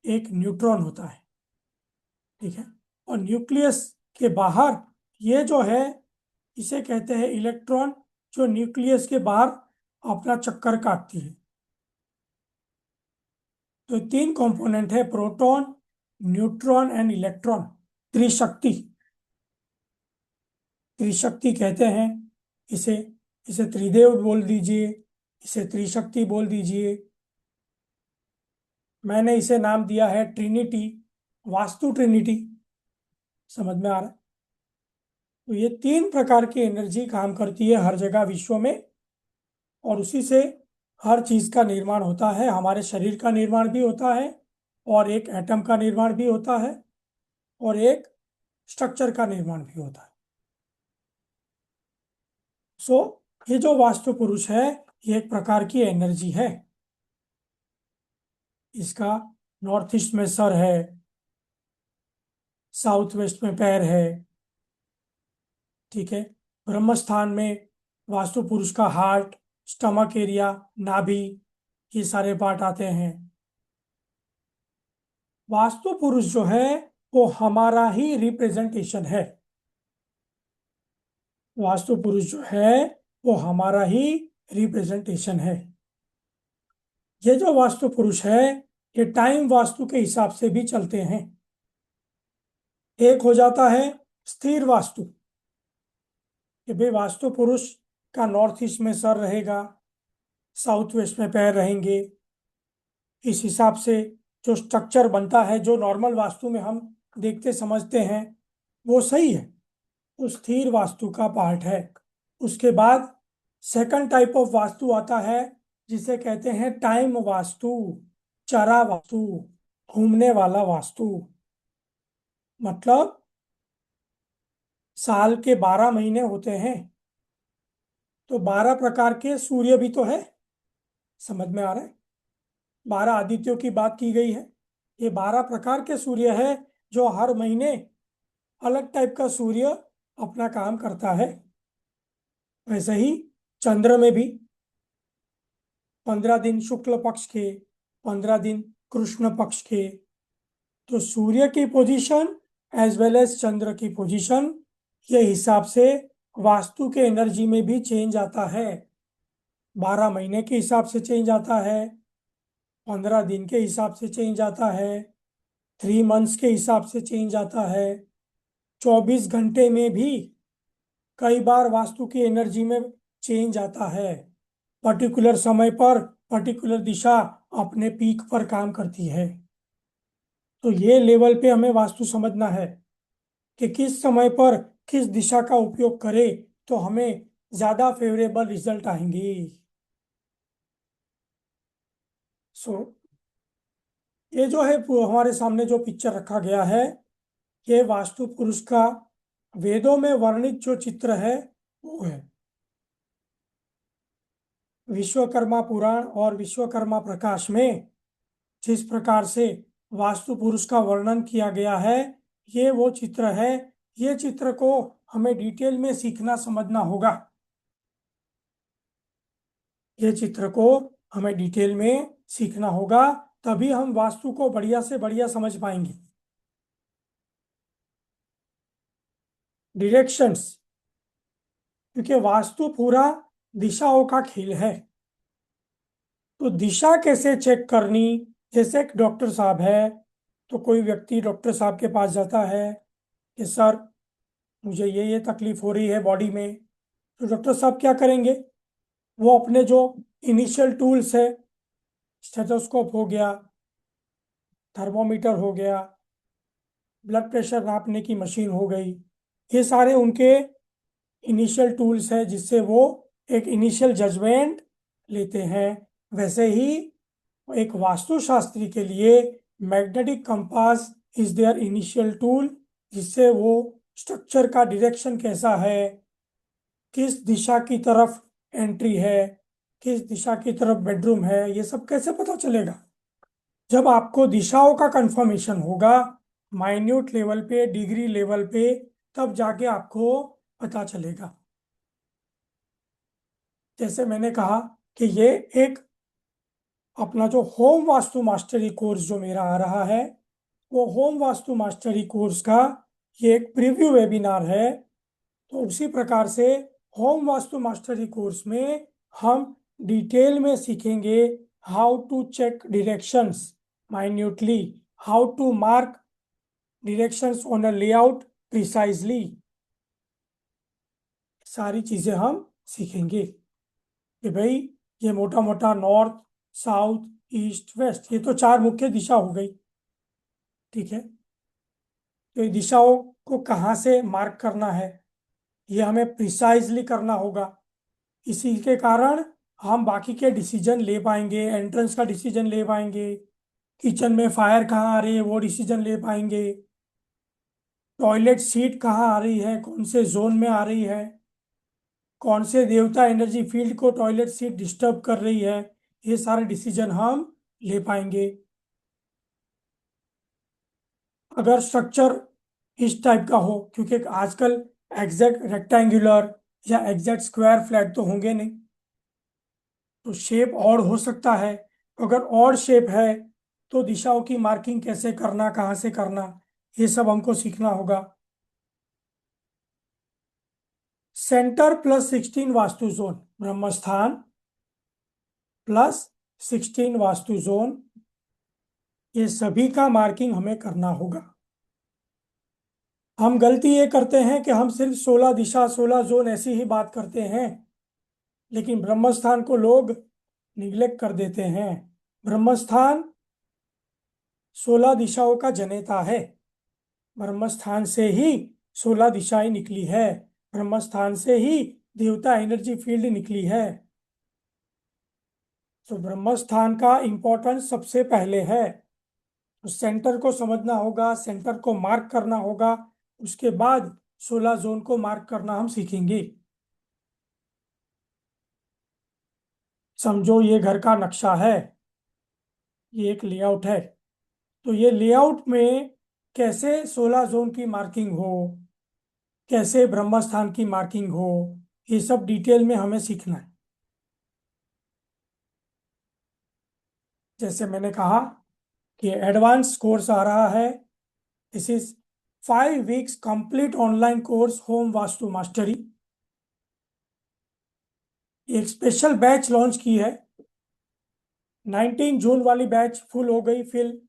एक न्यूट्रॉन होता है। ठीक है। और न्यूक्लियस के बाहर ये जो है, इसे कहते हैं इलेक्ट्रॉन, जो न्यूक्लियस के बाहर अपना चक्कर काटती है। तो तीन कंपोनेंट है, प्रोटॉन, न्यूट्रॉन एंड इलेक्ट्रॉन। त्रिशक्ति, त्रिशक्ति कहते हैं इसे। इसे त्रिदेव बोल दीजिए, इसे त्रिशक्ति बोल दीजिए। मैंने इसे नाम दिया है ट्रिनिटी, वास्तु ट्रिनिटी। समझ में आ रहा है? तो ये तीन प्रकार की एनर्जी काम करती है हर जगह विश्व में, और उसी से हर चीज का निर्माण होता है। हमारे शरीर का निर्माण भी होता है, और एक एटम का निर्माण भी होता है, और एक स्ट्रक्चर का निर्माण भी होता है। सो ये जो वास्तु पुरुष है, ये एक प्रकार की एनर्जी है। इसका नॉर्थ ईस्ट में सर है, साउथ वेस्ट में पैर है। ठीक है। ब्रह्म स्थान में वास्तु पुरुष का हार्ट, स्टमक एरिया, नाभि, ये सारे पार्ट आते हैं। वास्तु पुरुष जो है वो हमारा ही रिप्रेजेंटेशन है। वास्तु पुरुष जो है वो हमारा ही रिप्रेजेंटेशन है। ये जो वास्तु पुरुष है, ये टाइम वास्तु के हिसाब से भी चलते हैं। एक हो जाता है स्थिर वास्तु, कि भाई वास्तु पुरुष का नॉर्थ ईस्ट में सर रहेगा, साउथ वेस्ट में पैर रहेंगे। इस हिसाब से जो स्ट्रक्चर बनता है, जो नॉर्मल वास्तु में हम देखते समझते हैं, वो सही है, वो स्थिर वास्तु का पार्ट है। उसके बाद सेकंड टाइप ऑफ वास्तु आता है, जिसे कहते हैं टाइम वास्तु, चरा वास्तु, घूमने वाला वास्तु। मतलब साल के 12 महीने होते हैं, तो 12 प्रकार के सूर्य भी तो है। समझ में आ रहा है? 12 आदित्यों की बात की गई है। ये 12 प्रकार के सूर्य है, जो हर महीने अलग टाइप का सूर्य अपना काम करता है। वैसे ही चंद्र में भी 15 दिन शुक्ल पक्ष के, 15 दिन कृष्ण पक्ष के। तो सूर्य की पोजीशन एज वेल एज चंद्र की पोजीशन, ये हिसाब से वास्तु के एनर्जी में भी चेंज आता है। 12 महीने के हिसाब से चेंज आता है, 15 दिन के हिसाब से चेंज आता है, 3 मंथ्स के हिसाब से चेंज आता है, 24 घंटे में भी कई बार वास्तु की एनर्जी में चेंज आता है। पर्टिकुलर समय पर पर्टिकुलर दिशा अपने पीक पर काम करती है। तो ये लेवल पे हमें वास्तु समझना है कि किस समय पर किस दिशा का उपयोग करें तो हमें ज्यादा फेवरेबल रिजल्ट आएंगे। सो ये जो है हमारे सामने जो पिक्चर रखा गया है, ये वास्तु पुरुष का वेदों में वर्णित जो चित्र है वो है। विश्वकर्मा पुराण और विश्वकर्मा प्रकाश में जिस प्रकार से वास्तु पुरुष का वर्णन किया गया है, ये वो चित्र है। ये चित्र को हमें डिटेल में सीखना समझना होगा। ये चित्र को हमें डिटेल में सीखना होगा, तभी हम वास्तु को बढ़िया से बढ़िया समझ पाएंगे। डायरेक्शंस, क्योंकि वास्तु पूरा दिशाओं का खेल है। तो दिशा कैसे चेक करनी? जैसे एक डॉक्टर साहब है, तो कोई व्यक्ति डॉक्टर साहब के पास जाता है कि सर मुझे ये तकलीफ हो रही है बॉडी में। तो डॉक्टर साहब क्या करेंगे? वो अपने जो इनिशियल टूल्स है, स्टेथोस्कोप हो गया, थर्मोमीटर हो गया, ब्लड प्रेशर नापने की मशीन हो गई, ये सारे उनके इनिशियल टूल्स है, जिससे वो एक इनिशियल जजमेंट लेते हैं। वैसे ही एक वास्तुशास्त्री के लिए magnetic compass is their initial tool, जिससे वो स्ट्रक्चर का डायरेक्शन कैसा है, किस दिशा की तरफ एंट्री है, किस दिशा की तरफ बेडरूम है, ये सब कैसे पता चलेगा? जब आपको दिशाओं का कंफर्मेशन होगा, माइन्यूट लेवल पे, डिग्री लेवल पे, तब जाके आपको पता चलेगा। जैसे मैंने कहा कि ये एक अपना जो होम वास्तु मास्टरी कोर्स जो मेरा आ रहा है, वो होम वास्तु मास्टरी कोर्स का ये एक प्रीव्यू वेबिनार है। तो उसी प्रकार से होम वास्तु मास्टरी कोर्स में हम डिटेल में सीखेंगे how to check directions minutely, how to mark directions on a layout precisely. सारी चीजें हम सीखेंगे कि भाई ये मोटा मोटा नॉर्थ, साउथ, ईस्ट, वेस्ट, ये तो चार मुख्य दिशा हो गई। ठीक है, तो ये दिशाओं को कहाँ से मार्क करना है, ये हमें प्रिसाइजली करना होगा। इसी के कारण हम बाकी के डिसीजन ले पाएंगे, एंट्रेंस का डिसीजन ले पाएंगे, किचन में फायर कहाँ आ रही है वो डिसीजन ले पाएंगे, टॉयलेट सीट कहाँ आ रही है, कौन से जोन में आ रही है, कौन से देवता एनर्जी फील्ड को टॉयलेट सीट डिस्टर्ब कर रही है, ये सारे डिसीजन हम ले पाएंगे। अगर स्ट्रक्चर इस टाइप का हो, क्योंकि आजकल एग्जैक्ट रेक्टेंगुलर या एग्जैक्ट स्क्वायर फ्लैट तो होंगे नहीं, तो शेप और हो सकता है। अगर और शेप है तो दिशाओं की मार्किंग कैसे करना, कहाँ से करना, ये सब हमको सीखना होगा। सेंटर प्लस 16 वास्तु जोन, ब्रह्मस्थान प्लस 16 वास्तु जोन, ये सभी का मार्किंग हमें करना होगा। हम गलती ये करते हैं कि हम सिर्फ 16 दिशा, 16 जोन ऐसी ही बात करते हैं, लेकिन ब्रह्मस्थान को लोग निग्लेक्ट कर देते हैं। ब्रह्मस्थान 16 दिशाओं का जनेता है। ब्रह्मस्थान से ही 16 दिशाएं निकली है, ब्रह्मस्थान से ही देवता एनर्जी फील्ड निकली है। तो ब्रह्मस्थान का इंपॉर्टेंस सबसे पहले है। तो सेंटर को समझना होगा, सेंटर को मार्क करना होगा, उसके बाद 16 जोन को मार्क करना हम सीखेंगे। समझो ये घर का नक्शा है, ये एक लेआउट है। तो ये लेआउट में कैसे 16 जोन की मार्किंग हो, कैसे ब्रह्मस्थान की मार्किंग हो, ये सब डिटेल में हमें सीखना है। जैसे मैंने कहा कि एडवांस कोर्स आ रहा है। This is 5 weeks complete online course home vastu mastery. एक स्पेशल बैच लॉन्च की है। 19 जून वाली बैच फुल हो गई फिल।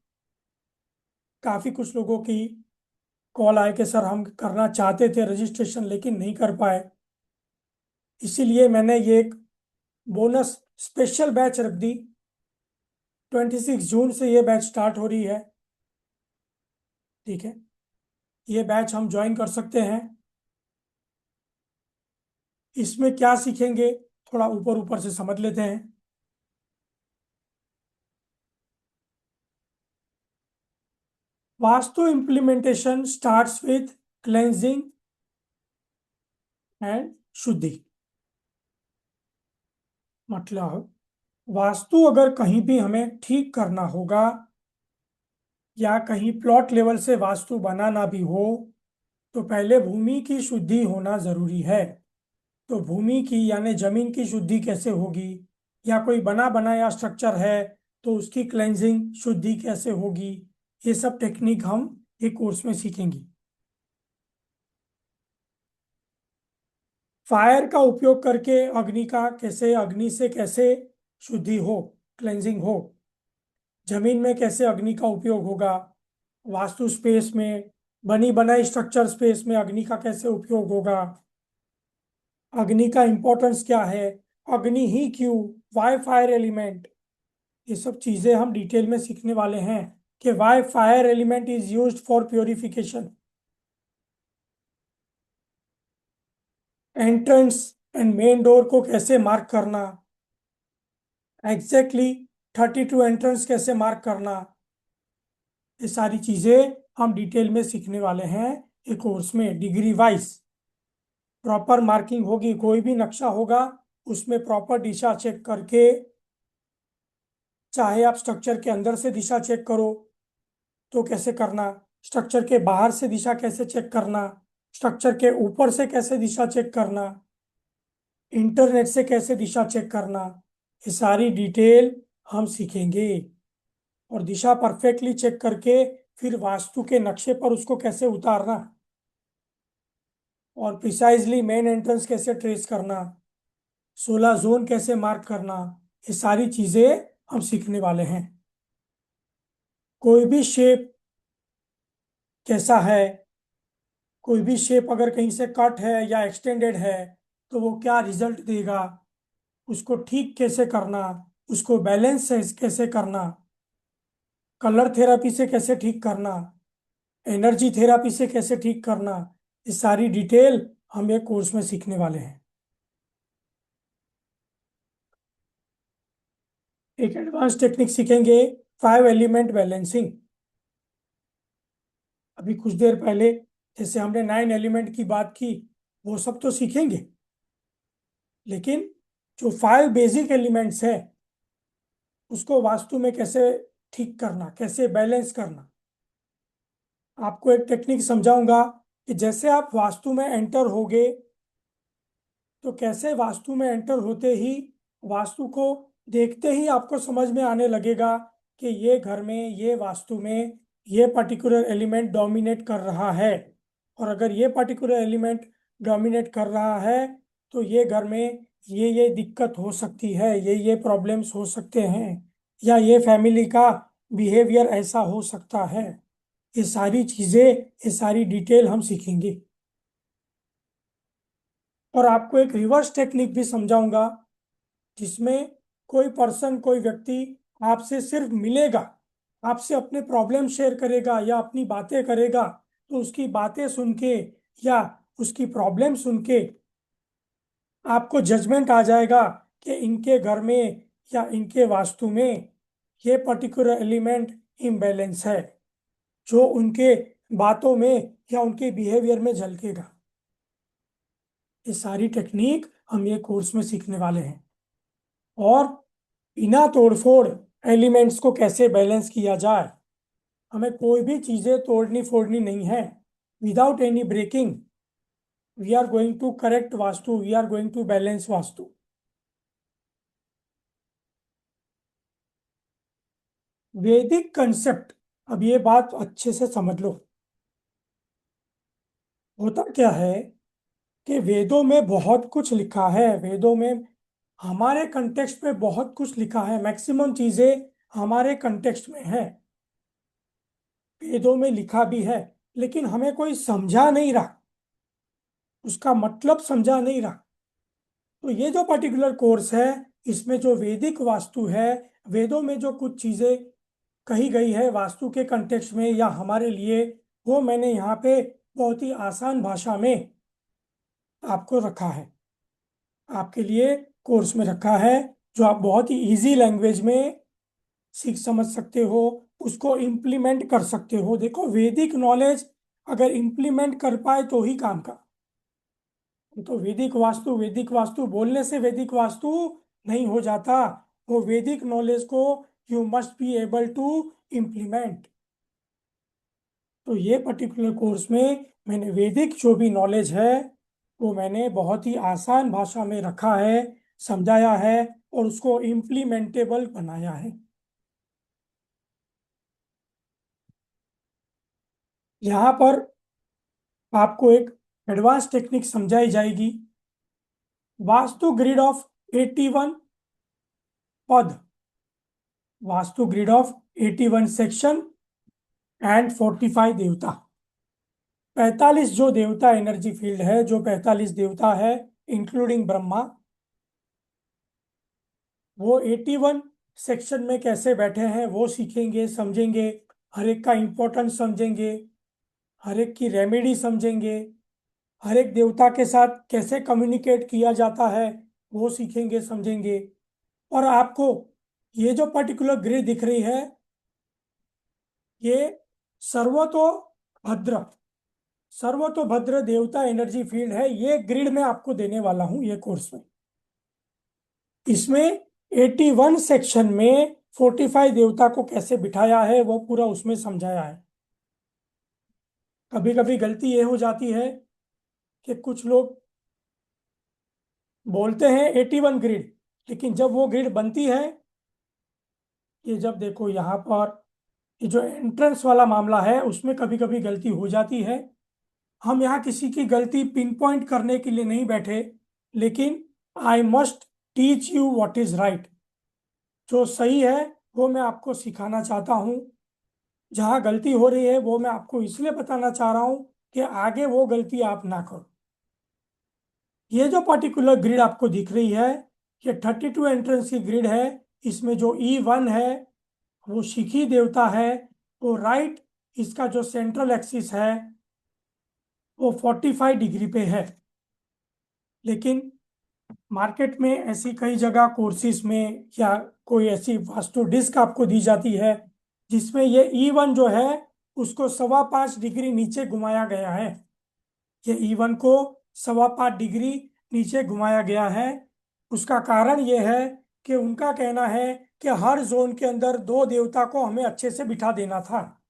काफ़ी कुछ लोगों की कॉल आए कि सर हम करना चाहते थे रजिस्ट्रेशन लेकिन नहीं कर पाए, इसीलिए मैंने ये एक बोनस स्पेशल बैच रख दी। 26 जून से ये बैच स्टार्ट हो रही है। ठीक है, ये बैच हम ज्वाइन कर सकते हैं। इसमें क्या सीखेंगे, थोड़ा ऊपर ऊपर से समझ लेते हैं। Vastu implementation starts with cleansing and शुद्धि। मतलब वास्तु अगर कहीं भी हमें ठीक करना होगा या कहीं प्लॉट लेवल से वास्तु बनाना भी हो, तो पहले भूमि की शुद्धि होना जरूरी है। तो भूमि की यानी जमीन की शुद्धि कैसे होगी, या कोई बना बनाया स्ट्रक्चर है तो उसकी क्लेंजिंग शुद्धि कैसे होगी, ये सब टेक्निक हम एक कोर्स में सीखेंगे। फायर का उपयोग करके अग्नि का कैसे, अग्नि से कैसे शुद्धि हो, क्लेंजिंग हो। जमीन में कैसे अग्नि का उपयोग होगा, वास्तु स्पेस में, बनी बनाई स्ट्रक्चर स्पेस में अग्नि का कैसे उपयोग होगा, अग्नि का इंपॉर्टेंस क्या है, अग्नि ही क्यों, वाई फायर एलिमेंट, ये सब चीजें हम डिटेल में सीखने वाले हैं कि why fire element is used for purification. Entrance and main door को कैसे मार्क करना, एग्जैक्टली 32 एंट्रेंस कैसे मार्क करना, ये सारी चीजें हम डिटेल में सीखने वाले हैं एक कोर्स में डिग्री वाइज। प्रॉपर मार्किंग होगी, कोई भी नक्शा होगा उसमें प्रॉपर दिशा चेक करके, चाहे आप स्ट्रक्चर के अंदर से दिशा चेक करो तो कैसे करना, स्ट्रक्चर के बाहर से दिशा कैसे चेक करना, स्ट्रक्चर के ऊपर से कैसे दिशा चेक करना, इंटरनेट से कैसे दिशा चेक करना, ये सारी डिटेल हम सीखेंगे। और दिशा परफेक्टली चेक करके फिर वास्तु के नक्शे पर उसको कैसे उतारना, और प्रिसाइजली मेन एंट्रेंस कैसे ट्रेस करना, 16 जोन कैसे मार्क करना, ये सारी चीजें हम सीखने वाले हैं। कोई भी शेप कैसा है, कोई भी शेप अगर कहीं से कट है या एक्सटेंडेड है तो वो क्या रिजल्ट देगा, उसको ठीक कैसे करना, उसको बैलेंस कैसे करना, कलर थेरापी से कैसे ठीक करना, एनर्जी थेरापी से कैसे ठीक करना, ये सारी डिटेल हम एक कोर्स में सीखने वाले हैं। एक एडवांस टेक्निक सीखेंगे, 5 एलिमेंट बैलेंसिंग। अभी कुछ देर पहले जैसे हमने 9 एलिमेंट की बात की, वो सब तो सीखेंगे, लेकिन जो 5 बेसिक एलिमेंट्स है उसको वास्तु में कैसे ठीक करना, कैसे बैलेंस करना। आपको एक टेक्निक समझाऊंगा कि जैसे आप वास्तु में एंटर होगे तो कैसे वास्तु में एंटर होते ही वास्तु को देखते ही आपको समझ में आने लगेगा कि ये घर में, ये वास्तु में ये पर्टिकुलर एलिमेंट डोमिनेट कर रहा है। और अगर ये पर्टिकुलर एलिमेंट डोमिनेट कर रहा है तो ये घर में ये दिक्कत हो सकती है, ये प्रॉब्लम्स हो सकते हैं, या ये फैमिली का बिहेवियर ऐसा हो सकता है। ये सारी चीज़ें, ये सारी डिटेल हम सीखेंगे। और आपको एक रिवर्स टेक्निक भी समझाऊंगा जिसमें कोई पर्सन, कोई व्यक्ति आपसे सिर्फ मिलेगा, आपसे अपने प्रॉब्लम शेयर करेगा या अपनी बातें करेगा, तो उसकी बातें सुन के या उसकी प्रॉब्लम सुन के आपको जजमेंट आ जाएगा कि इनके घर में या इनके वास्तु में ये पर्टिकुलर एलिमेंट इम्बैलेंस है, जो उनके बातों में या उनके बिहेवियर में झलकेगा। ये सारी टेक्निक हम ये कोर्स में सीखने वाले हैं। और बिना तोड़फोड़ एलिमेंट्स को कैसे बैलेंस किया जाए, हमें कोई भी चीजें तोड़नी फोड़नी नहीं है। Without any breaking we are going to correct Vastu, we are going to balance Vastu. Vedic concept, अब ये बात अच्छे से समझ लो। होता क्या है कि वेदों में बहुत कुछ लिखा है, वेदों में हमारे कंटेक्स्ट में बहुत कुछ लिखा है, मैक्सिमम चीजें हमारे कंटेक्स्ट में है, वेदों में लिखा भी है, लेकिन हमें कोई समझा नहीं रहा, उसका मतलब समझा नहीं रहा। तो ये जो पर्टिकुलर कोर्स है, इसमें जो वैदिक वास्तु है, वेदों में जो कुछ चीजें कही गई है वास्तु के कंटेक्स्ट में या हमारे लिए, वो मैंने यहाँ पे बहुत ही आसान भाषा में आपको रखा है, आपके लिए कोर्स में रखा है, जो आप बहुत ही इजी लैंग्वेज में सीख समझ सकते हो, उसको इम्प्लीमेंट कर सकते हो। देखो, वैदिक नॉलेज अगर इम्प्लीमेंट कर पाए तो ही काम का। तो वैदिक वास्तु बोलने से वैदिक वास्तु नहीं हो जाता, वो वैदिक नॉलेज को you must be able to implement. तो ये पर्टिकुलर कोर्स में मैंने वैदिक जो भी नॉलेज है वो मैंने बहुत ही आसान भाषा में रखा है, समझाया है और उसको इम्प्लीमेंटेबल बनाया है। यहाँ पर आपको एक एडवांस टेक्निक समझाई जाएगी, वास्तु ग्रिड ऑफ 81 पद, vastu grid of 81 section and 45 देवता। 45 जो देवता एनर्जी फील्ड है, जो 45 देवता है इंक्लूडिंग ब्रह्मा, वो 81 सेक्शन में कैसे बैठे हैं वो सीखेंगे, समझेंगे, हर एक का इंपॉर्टेंस समझेंगे, हर एक की रेमेडी समझेंगे, हर एक देवता के साथ कैसे कम्युनिकेट किया जाता है वो सीखेंगे, समझेंगे। और आपको ये जो पर्टिकुलर ग्रिड दिख रही है, ये सर्वतो भद्र, सर्वतोभद्र देवता एनर्जी फील्ड है, ये ग्रिड में आपको देने वाला हूं ये कोर्स में। इसमें 81 सेक्शन में 45 देवता को कैसे बिठाया है वो पूरा उसमें समझाया है। कभी कभी गलती ये हो जाती है कि कुछ लोग बोलते हैं 81 ग्रिड, लेकिन जब वो ग्रिड बनती है, ये जब देखो यहाँ पर ये जो एंट्रेंस वाला मामला है उसमें कभी कभी गलती हो जाती है। हम यहाँ किसी की गलती पिन पॉइंट करने के लिए नहीं बैठे, लेकिन I must teach you what is right. जो सही है वो मैं आपको सिखाना चाहता हूँ, जहाँ गलती हो रही है वो मैं आपको इसलिए बताना चाह रहा हूँ कि आगे वो गलती आप ना करो। ये जो पर्टिकुलर ग्रिड आपको दिख रही है, ये 32 एंट्रेंस की ग्रिड है। इसमें जो E1 है वो शिखी देवता है, वो राइट, इसका जो सेंट्रल एक्सिस है वो 45 डिग्री पे है। लेकिन मार्केट में ऐसी कई जगह कोर्सेज में या कोई ऐसी वास्तु डिस्क आपको दी जाती है जिसमें ये E1 जो है उसको 5.25 डिग्री नीचे घुमाया गया है। ये E1 को 5.25 डिग्री नीचे घुमाया गया है। उसका कारण ये है कि उनका कहना है कि हर जोन के अंदर दो देवता को हमें अच्छे से बिठा देना था,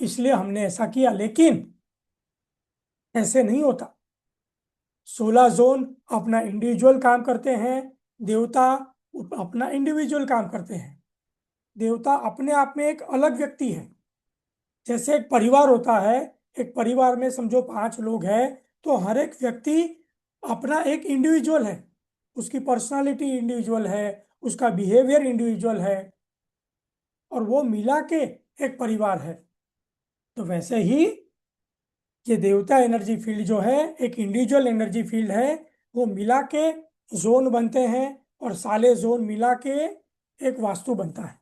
इसलिए हमने ऐसा किया। लेकिन ऐसे नहीं होता। 16 जोन अपना इंडिविजुअल काम करते हैं, देवता अपना इंडिविजुअल काम करते हैं। देवता अपने आप में एक अलग व्यक्ति है। जैसे एक परिवार होता है, एक परिवार में समझो 5 लोग हैं, तो हर एक व्यक्ति अपना एक इंडिविजुअल है, उसकी पर्सनालिटी इंडिविजुअल है, उसका बिहेवियर इंडिविजुअल है, और वो मिला के एक परिवार है। तो वैसे ही ये देवता एनर्जी फील्ड जो है एक इंडिविजुअल एनर्जी फील्ड है, वो मिला के जोन बनते हैं, और सारे जोन मिला के एक वास्तु बनता है।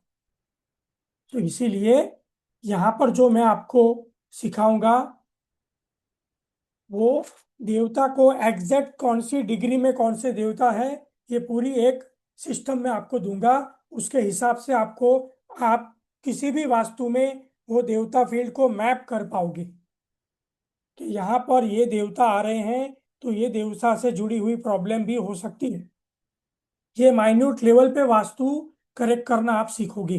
तो इसीलिए यहाँ पर जो मैं आपको सिखाऊंगा वो देवता को एग्जैक्ट कौन सी डिग्री में कौन से देवता है, ये पूरी एक सिस्टम में आपको दूंगा। उसके हिसाब से आपको आप किसी भी वास्तु में वो देवता फील्ड को मैप कर पाओगे कि यहाँ पर ये देवता आ रहे हैं, तो ये देवता से जुड़ी हुई प्रॉब्लम भी हो सकती है। ये माइन्यूट लेवल पे वास्तु करेक्ट करना आप सीखोगे।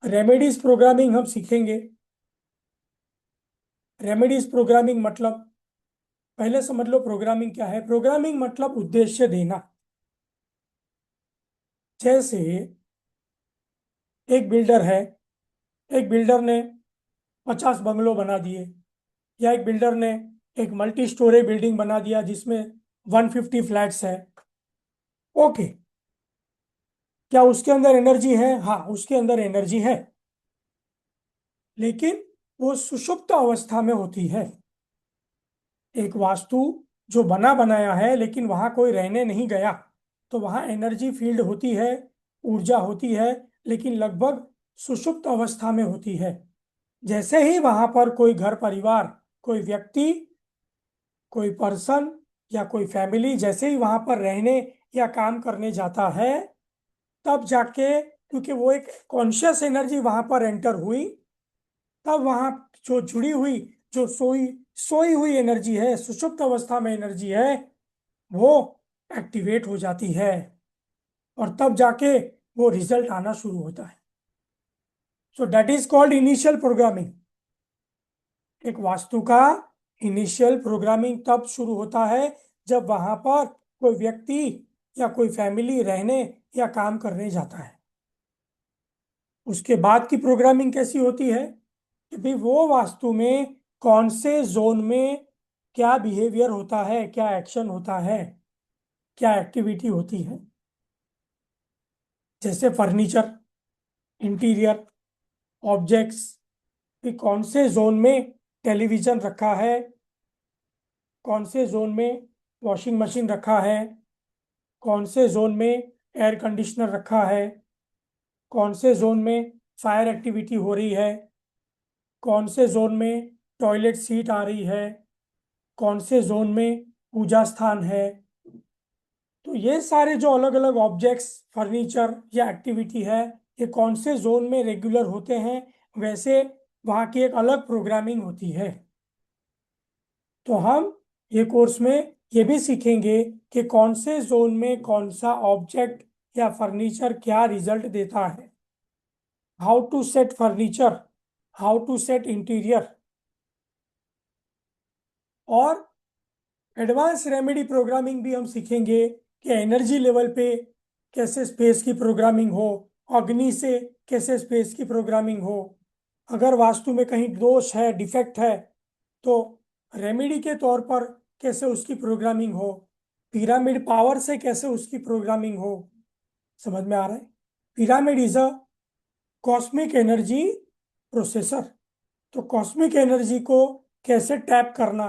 रेमेडीज प्रोग्रामिंग हम सीखेंगे। रेमेडीज प्रोग्रामिंग मतलब, पहले समझ लो प्रोग्रामिंग क्या है। प्रोग्रामिंग मतलब उद्देश्य देना। जैसे एक बिल्डर है, एक बिल्डर ने 50 बंगलो बना दिए, या एक बिल्डर ने एक मल्टी स्टोरी बिल्डिंग बना दिया जिसमें 150 फ्लैट्स है। ओके, क्या उसके अंदर एनर्जी है? हाँ, उसके अंदर एनर्जी है, लेकिन वो सुषुप्त अवस्था में होती है। एक वास्तु जो बना बनाया है लेकिन वहां कोई रहने नहीं गया, तो वहां एनर्जी फील्ड होती है, ऊर्जा होती है, लेकिन लगभग सुषुप्त अवस्था में होती है। जैसे ही वहां पर कोई घर परिवार, कोई व्यक्ति, कोई पर्सन या कोई फैमिली जैसे ही वहां पर रहने या काम करने जाता है, तब जाके, क्योंकि वो एक कॉन्शियस एनर्जी वहां पर एंटर हुई, तब वहां जो जुड़ी हुई, जो सोई सोई हुई एनर्जी है, सुषुप्त अवस्था में एनर्जी है, वो एक्टिवेट हो जाती है, और तब जाके वो रिजल्ट आना शुरू होता है। So that is called initial programming. एक वास्तु का इनिशियल प्रोग्रामिंग तब शुरू होता है जब वहां पर कोई व्यक्ति या कोई फैमिली रहने या काम करने जाता है। उसके बाद की प्रोग्रामिंग कैसी होती है कि भाई वो वास्तु में कौन से जोन में क्या बिहेवियर होता है, क्या एक्शन होता है, क्या एक्टिविटी होती है। जैसे फर्नीचर, इंटीरियर, ऑब्जेक्ट्स, कि कौन से जोन में टेलीविजन रखा है, कौन से जोन में वॉशिंग मशीन रखा है, कौन से जोन में एयर कंडीशनर रखा है, कौन से जोन में फायर एक्टिविटी हो रही है, कौन से जोन में टॉयलेट सीट आ रही है, कौन से जोन में पूजा स्थान है। तो ये सारे जो अलग अलग ऑब्जेक्ट्स, फर्नीचर या एक्टिविटी है, ये कौन से जोन में रेगुलर होते हैं। वैसे वहाँ की एक अलग प्रोग्रामिंग होती है। तो हम ये कोर्स में ये भी सीखेंगे कि कौन से जोन में कौन सा ऑब्जेक्ट या फर्नीचर क्या रिजल्ट देता है, how to set furniture, how to set interior, और एडवांस रेमेडी प्रोग्रामिंग भी हम सीखेंगे कि एनर्जी लेवल पे कैसे स्पेस की प्रोग्रामिंग हो, अग्नि से कैसे स्पेस की प्रोग्रामिंग हो, अगर वास्तु में कहीं दोष है, डिफेक्ट है, तो रेमेडी के तौर पर कैसे उसकी प्रोग्रामिंग हो, पिरामिड पावर से कैसे उसकी प्रोग्रामिंग हो। समझ में आ रहा है? Pyramid is a cosmic energy processor. तो कॉस्मिक एनर्जी को कैसे टैप करना,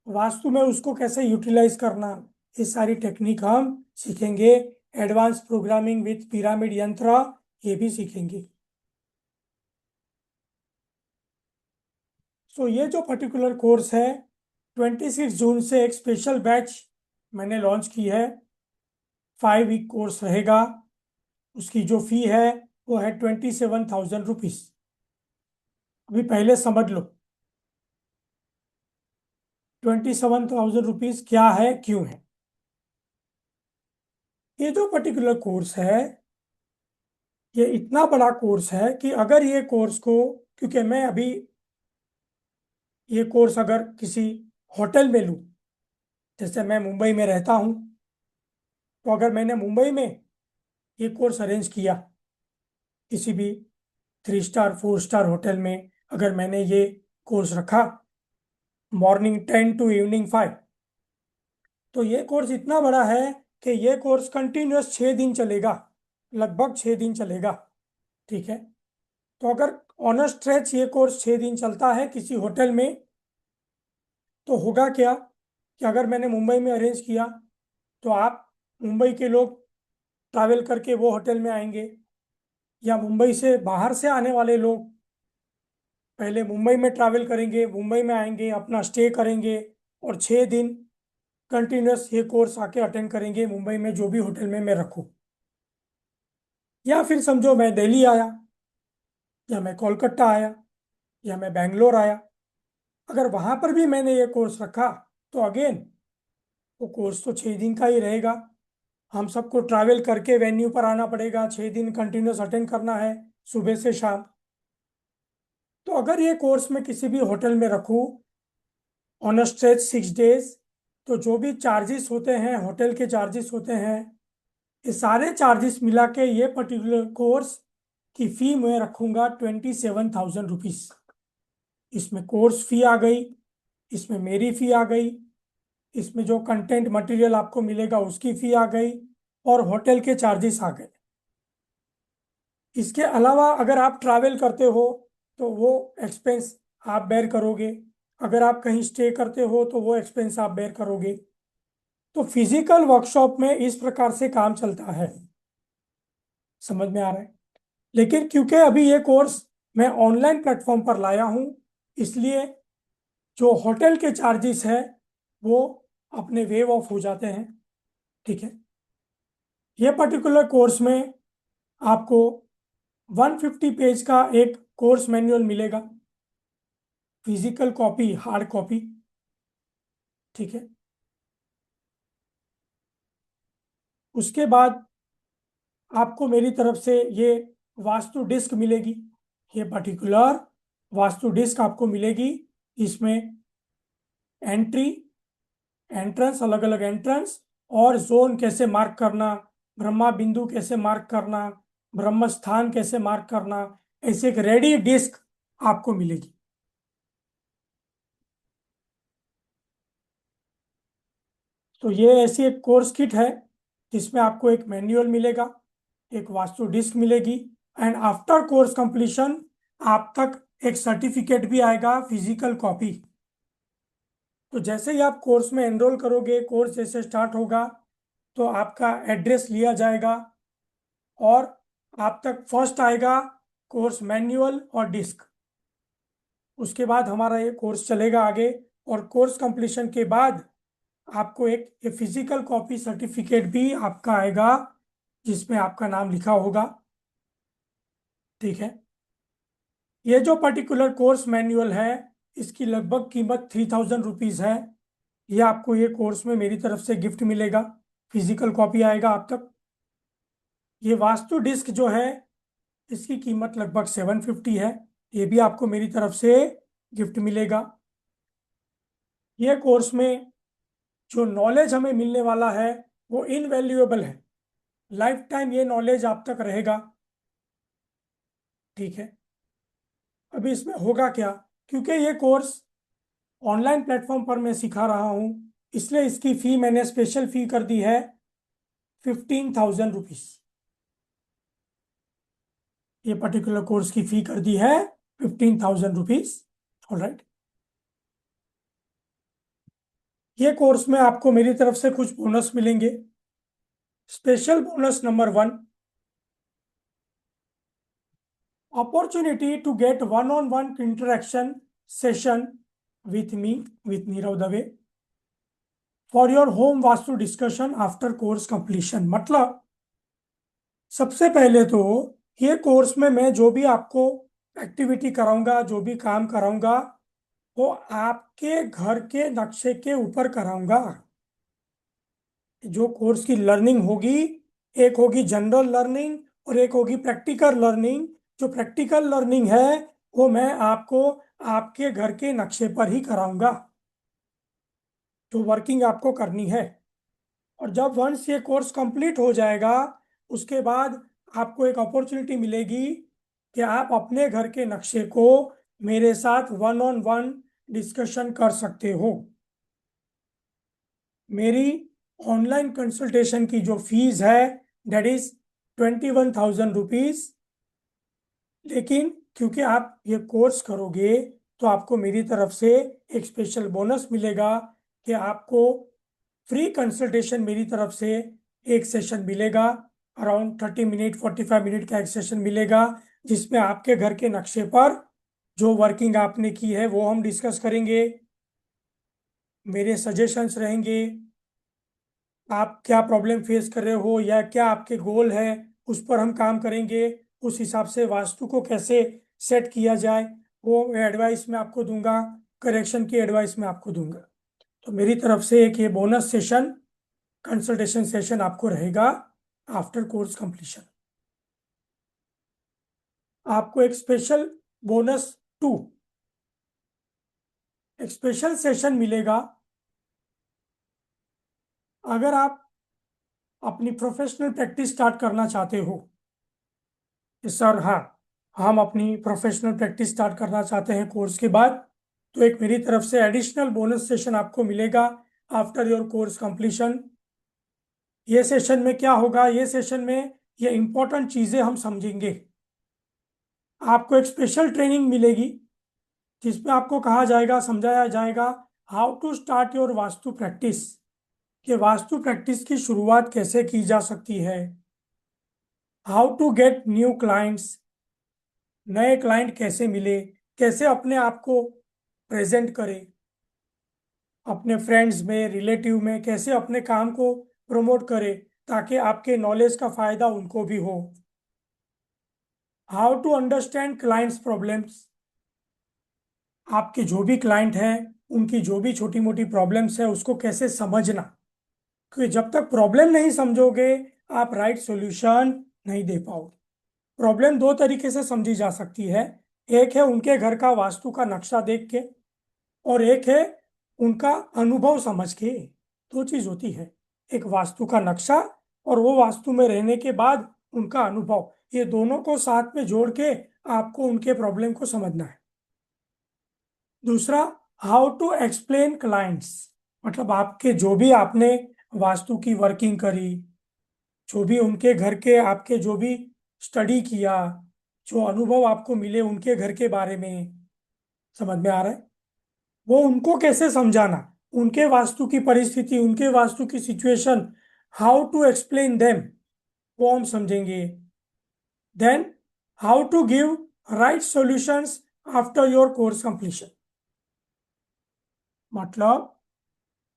वास्तु में उसको कैसे यूटिलाइज करना, ये सारी टेक्निक हम सीखेंगे। एडवांस प्रोग्रामिंग विथ पिरामिड यंत्र ये भी सीखेंगे। सो ये जो पर्टिकुलर कोर्स है, 26 जून से एक स्पेशल बैच मैंने लॉन्च की है। 5 वीक कोर्स रहेगा। उसकी जो फी है वो है 27,000 रुपीज। अभी पहले समझ लो 27,000 रुपीज क्या है, क्यों है। ये जो पर्टिकुलर कोर्स है, ये इतना बड़ा कोर्स है कि अगर ये कोर्स को, क्योंकि मैं अभी ये कोर्स अगर किसी होटल में लूँ, जैसे मैं मुंबई में रहता हूँ, तो अगर मैंने मुंबई में ये कोर्स अरेंज किया किसी भी 3 स्टार 4 स्टार होटल में, अगर मैंने ये कोर्स रखा मॉर्निंग 10 टू इवनिंग 5, तो ये कोर्स इतना बड़ा है कि ये कोर्स कंटिन्यूस 6 दिन चलेगा, लगभग 6 दिन चलेगा। ठीक है? तो अगर ऑन स्ट्रेच ये कोर्स 6 दिन चलता है किसी होटल में, तो होगा क्या कि अगर मैंने मुंबई में अरेंज किया, तो आप मुंबई के लोग ट्रैवल करके वो होटल में आएंगे, या मुंबई से बाहर से आने वाले लोग पहले मुंबई में ट्रैवल करेंगे, मुंबई में आएंगे, अपना स्टे करेंगे, और 6 दिन कंटिन्यूस ये कोर्स आके अटेंड करेंगे मुंबई में जो भी होटल में मैं रखूँ। या फिर समझो मैं दिल्ली आया, या मैं कोलकाता आया, या मैं बैंगलोर आया, अगर वहां पर भी मैंने ये कोर्स रखा, तो अगेन वो कोर्स तो 6 दिन का ही रहेगा। हम सबको ट्रैवल करके वेन्यू पर आना पड़ेगा, 6 दिन कंटिन्यूस अटेंड करना है, सुबह से शाम। तो अगर ये कोर्स मैं किसी भी होटल में रखूँ ऑन स्ट्रेच 6 डेज, तो जो भी चार्जेस होते हैं, होटल के चार्जेस होते हैं, ये सारे चार्जेस मिला के ये पर्टिकुलर कोर्स की फी मैं रखूंगा 27,000 रुपीज। इसमें कोर्स फी आ गई, इसमें मेरी फी आ गई, इसमें जो कंटेंट मटेरियल आपको मिलेगा उसकी फी आ गई, और होटल के चार्जेस आ गए। इसके अलावा अगर आप ट्रैवल करते हो तो वो एक्सपेंस आप बेयर करोगे, अगर आप कहीं स्टे करते हो तो वो एक्सपेंस आप बेयर करोगे। तो फिजिकल वर्कशॉप में इस प्रकार से काम चलता है। समझ में आ रहा है? लेकिन क्योंकि अभी ये कोर्स मैं ऑनलाइन प्लेटफॉर्म पर लाया हूँ, इसलिए जो होटल के चार्जेस है वो अपने वेव ऑफ हो जाते हैं। ठीक है? ये पर्टिकुलर कोर्स में आपको 150 पेज का एक कोर्स मैनुअल मिलेगा, फिजिकल कॉपी, हार्ड कॉपी। ठीक है? उसके बाद आपको मेरी तरफ से ये वास्तु डिस्क मिलेगी, ये पर्टिकुलर वास्तु डिस्क आपको मिलेगी। इसमें एंट्री, एंट्रेंस, अलग अलग एंट्रेंस, और जोन कैसे मार्क करना, ब्रह्मा बिंदु कैसे मार्क करना, ब्रह्म स्थान कैसे मार्क करना, ऐसे एक रेडी डिस्क आपको मिलेगी। तो ये ऐसी एक कोर्स किट है जिसमें आपको एक मैनुअल मिलेगा, एक वास्तु डिस्क मिलेगी, एंड आफ्टर कोर्स कंप्लीशन आप तक एक सर्टिफिकेट भी आएगा, फिजिकल कॉपी। तो जैसे ही आप कोर्स में एनरोल करोगे, कोर्स जैसे स्टार्ट होगा, तो आपका एड्रेस लिया जाएगा, और आप तक फर्स्ट आएगा कोर्स मैनुअल और डिस्क। उसके बाद हमारा ये कोर्स चलेगा आगे, और कोर्स कंप्लीशन के बाद आपको एक फिजिकल कॉपी सर्टिफिकेट भी आपका आएगा, जिसमें आपका नाम लिखा होगा। ठीक है? ये जो पर्टिकुलर कोर्स मैनुअल है, इसकी लगभग कीमत 3000 रुपीज़ है। ये आपको ये कोर्स में मेरी तरफ से गिफ्ट मिलेगा, फिजिकल कॉपी आएगा आप तक। ये वास्तु डिस्क जो है, इसकी कीमत लगभग 750 है। ये भी आपको मेरी तरफ से गिफ्ट मिलेगा। ये कोर्स में जो नॉलेज हमें मिलने वाला है वो इनवैल्यूएबल है। लाइफ टाइम ये नॉलेज आप तक रहेगा। ठीक है। अभी इसमें होगा क्या, क्योंकि ये कोर्स ऑनलाइन प्लेटफॉर्म पर मैं सिखा रहा हूँ, इसलिए इसकी फ़ी मैंने स्पेशल फ़ी कर दी है 15,000 रुपीज़। ये पर्टिकुलर कोर्स की फ़ी कर दी है 15,000 रुपीज़। ऑलराइट। ये कोर्स में आपको मेरी तरफ से कुछ बोनस मिलेंगे। Special bonus number 1, opportunity to get one-on-one interaction session with me, with Nirav Dave, for your home vastu discussion after course completion. मतलब सबसे पहले तो ये कोर्स में मैं जो भी आपको एक्टिविटी कराऊंगा, जो भी काम कराऊंगा, वो आपके घर के नक्शे के ऊपर कराऊंगा। जो कोर्स की लर्निंग होगी, एक होगी जनरल लर्निंग और एक होगी प्रैक्टिकल लर्निंग। जो प्रैक्टिकल लर्निंग है वो मैं आपको आपके घर के नक्शे पर ही कराऊंगा, जो वर्किंग आपको करनी है। और जब वंस ये कोर्स कंप्लीट हो जाएगा, उसके बाद आपको एक अपॉर्चुनिटी मिलेगी कि आप अपने घर के नक्शे को मेरे साथ वन ऑन वन डिस्कशन कर सकते हो। मेरी ऑनलाइन कंसल्टेशन की जो फीस है, दैट इज 21,000 रुपीज़। लेकिन क्योंकि आप ये कोर्स करोगे तो आपको मेरी तरफ से एक स्पेशल बोनस मिलेगा कि आपको फ्री कंसल्टेशन मेरी तरफ से एक सेशन मिलेगा। अराउंड 30 मिनट 45 मिनट का एक सेशन मिलेगा, जिसमें आपके घर के नक्शे पर जो वर्किंग आपने की है वो हम डिस्कस करेंगे। मेरे सजेशंस रहेंगे, आप क्या प्रॉब्लम फेस कर रहे हो या क्या आपके गोल है, उस पर हम काम करेंगे। उस हिसाब से वास्तु को कैसे सेट किया जाए वो एडवाइस मैं आपको दूंगा, करेक्शन की एडवाइस मैं आपको दूंगा। तो मेरी तरफ से एक ये बोनस सेशन, कंसल्टेशन सेशन आपको रहेगा आफ्टर कोर्स कंप्लीशन। आपको एक स्पेशल बोनस 2, एक स्पेशल सेशन मिलेगा। अगर आप अपनी प्रोफेशनल प्रैक्टिस स्टार्ट करना चाहते हो कि सर हाँ, हम अपनी प्रोफेशनल प्रैक्टिस स्टार्ट करना चाहते हैं कोर्स के बाद, तो एक मेरी तरफ से एडिशनल बोनस सेशन आपको मिलेगा आफ्टर योर कोर्स कंप्लीशन। ये सेशन में क्या होगा, ये सेशन में ये इंपॉर्टेंट चीज़ें हम समझेंगे। आपको एक स्पेशल ट्रेनिंग मिलेगी जिसमें आपको कहा जाएगा, समझाया जाएगा how to start your Vastu practice, कि वास्तु प्रैक्टिस की शुरुआत कैसे की जा सकती है। How to get new clients, नए क्लाइंट कैसे मिले, कैसे अपने आप को प्रेजेंट करें अपने फ्रेंड्स में, रिलेटिव में, कैसे अपने काम को प्रमोट करें ताकि आपके नॉलेज का फायदा उनको भी हो। How to understand clients problems, आपके जो भी क्लाइंट हैं उनकी जो भी छोटी मोटी प्रॉब्लम्स है उसको कैसे समझना, क्योंकि जब तक प्रॉब्लम नहीं समझोगे आप राइट सॉल्यूशन नहीं दे पाओगे। प्रॉब्लम दो तरीके से समझी जा सकती है। एक है उनके घर का वास्तु का नक्शा देख के, और एक है उनका अनुभव समझ के। दो चीज होती है, एक वास्तु का नक्शा और वो वास्तु में रहने के बाद उनका अनुभव। ये दोनों को साथ में जोड़ के आपको उनके प्रॉब्लम को समझना है। दूसरा, हाउ टू एक्सप्लेन क्लाइंट्स, मतलब आपके जो भी आपने वास्तु की वर्किंग करी, जो भी उनके घर के आपके जो भी स्टडी किया, जो अनुभव आपको मिले उनके घर के बारे में, समझ में आ रहा है, वो उनको कैसे समझाना, उनके वास्तु की परिस्थिति, उनके वास्तु की situation, how to explain them, वो हम समझेंगे। Then how to give right solutions after your course completion, मतलब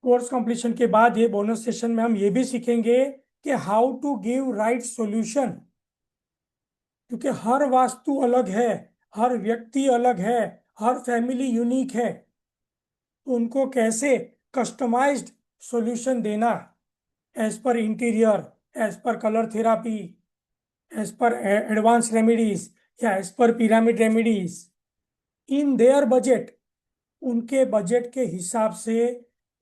कोर्स कंप्लीशन के बाद ये बोनस सेशन में हम ये भी सीखेंगे कि how to give right solution, क्योंकि हर वास्तु अलग है, हर व्यक्ति अलग है, हर फैमिली यूनिक है, तो उनको कैसे कस्टमाइज्ड सॉल्यूशन देना, as per interior, as per colour therapy, as per advance remedies, या as per pyramid remedies, in their budget, उनके बजट के हिसाब से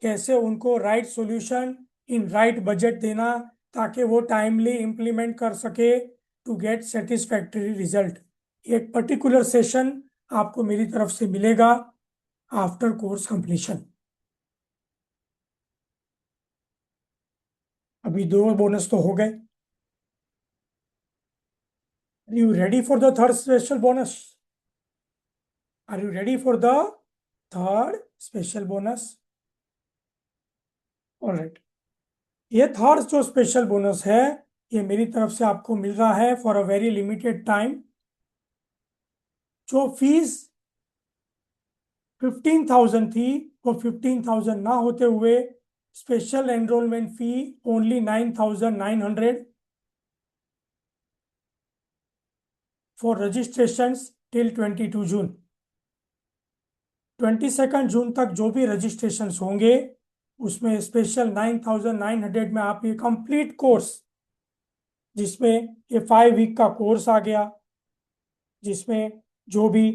कैसे उनको right solution in right budget देना, ताकि वो टाइमली इम्प्लीमेंट कर सके टू गेट सेटिस्फैक्टरी रिजल्ट। एक पर्टिकुलर सेशन आपको मेरी तरफ से मिलेगा आफ्टर कोर्स कंप्लीशन। अभी दो बोनस तो हो गए। Are you ready for the third special bonus? Are you ready for the third special bonus? Alright, ये थर्ड जो स्पेशल बोनस है, ये मेरी तरफ से आपको मिल रहा है for a very limited time. जो फीस 15,000 थी, वो 15,000 ना होते हुए special enrolment fee only 9,900 for registrations till 22 June. 22 जून तक जो भी रजिस्ट्रेशंस होंगे, उसमें स्पेशल 9,900 में आप ये कंप्लीट कोर्स, जिसमें ये 5 वीक का कोर्स आ गया, जिसमें जो भी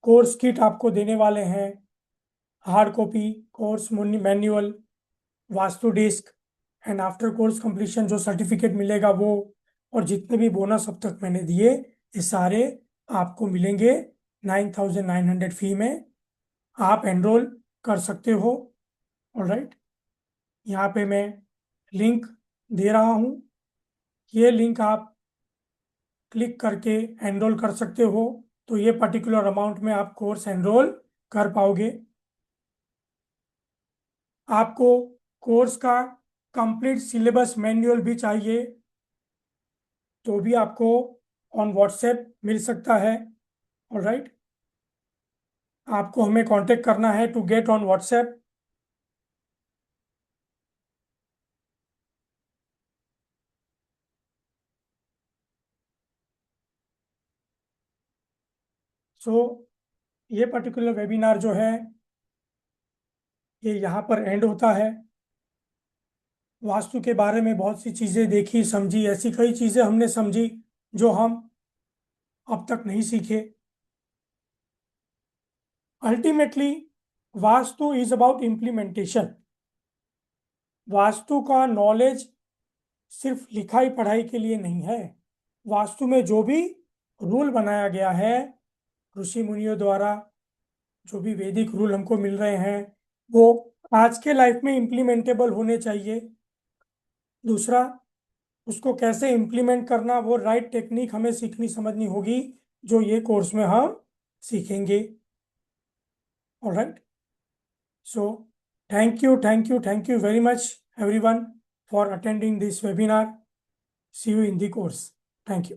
कोर्स किट आपको देने वाले हैं, hard copy course manual, Vastu disc, and after course completion जो सर्टिफिकेट मिलेगा वो, और जितने भी बोनस अब तक मैंने दिए, ये सारे आपको मिलेंगे 9,900 फी में। आप एनरोल कर सकते हो। ऑलराइट, यहाँ पे मैं लिंक दे रहा हूँ, ये लिंक आप क्लिक करके एनरोल कर सकते हो, तो ये पर्टिकुलर अमाउंट में आप कोर्स एनरोल कर पाओगे। आपको कोर्स का कंप्लीट सिलेबस मैनुअल भी चाहिए, तो भी आपको ऑन व्हाट्सएप मिल सकता है। ऑलराइट, आपको हमें कांटेक्ट करना है टू गेट ऑन व्हाट्सएप। सो ये पर्टिकुलर वेबिनार जो है, ये यहाँ पर एंड होता है। वास्तु के बारे में बहुत सी चीज़ें देखी समझी, ऐसी कई चीज़ें हमने समझी जो हम अब तक नहीं सीखे। Ultimately vastu is about implementation. Vastu का नॉलेज सिर्फ लिखाई पढ़ाई के लिए नहीं है। वास्तु में जो भी रूल बनाया गया है ऋषि मुनियों द्वारा, जो भी वैदिक रूल हमको मिल रहे हैं, वो आज के लाइफ में इम्प्लीमेंटेबल होने चाहिए। दूसरा, उसको कैसे इम्प्लीमेंट करना, वो राइट टेक्निक हमें सीखनी समझनी होगी, जो ये कोर्स में हम सीखेंगे। Alright, so thank you very much everyone for attending this webinar. See you in the course. Thank you.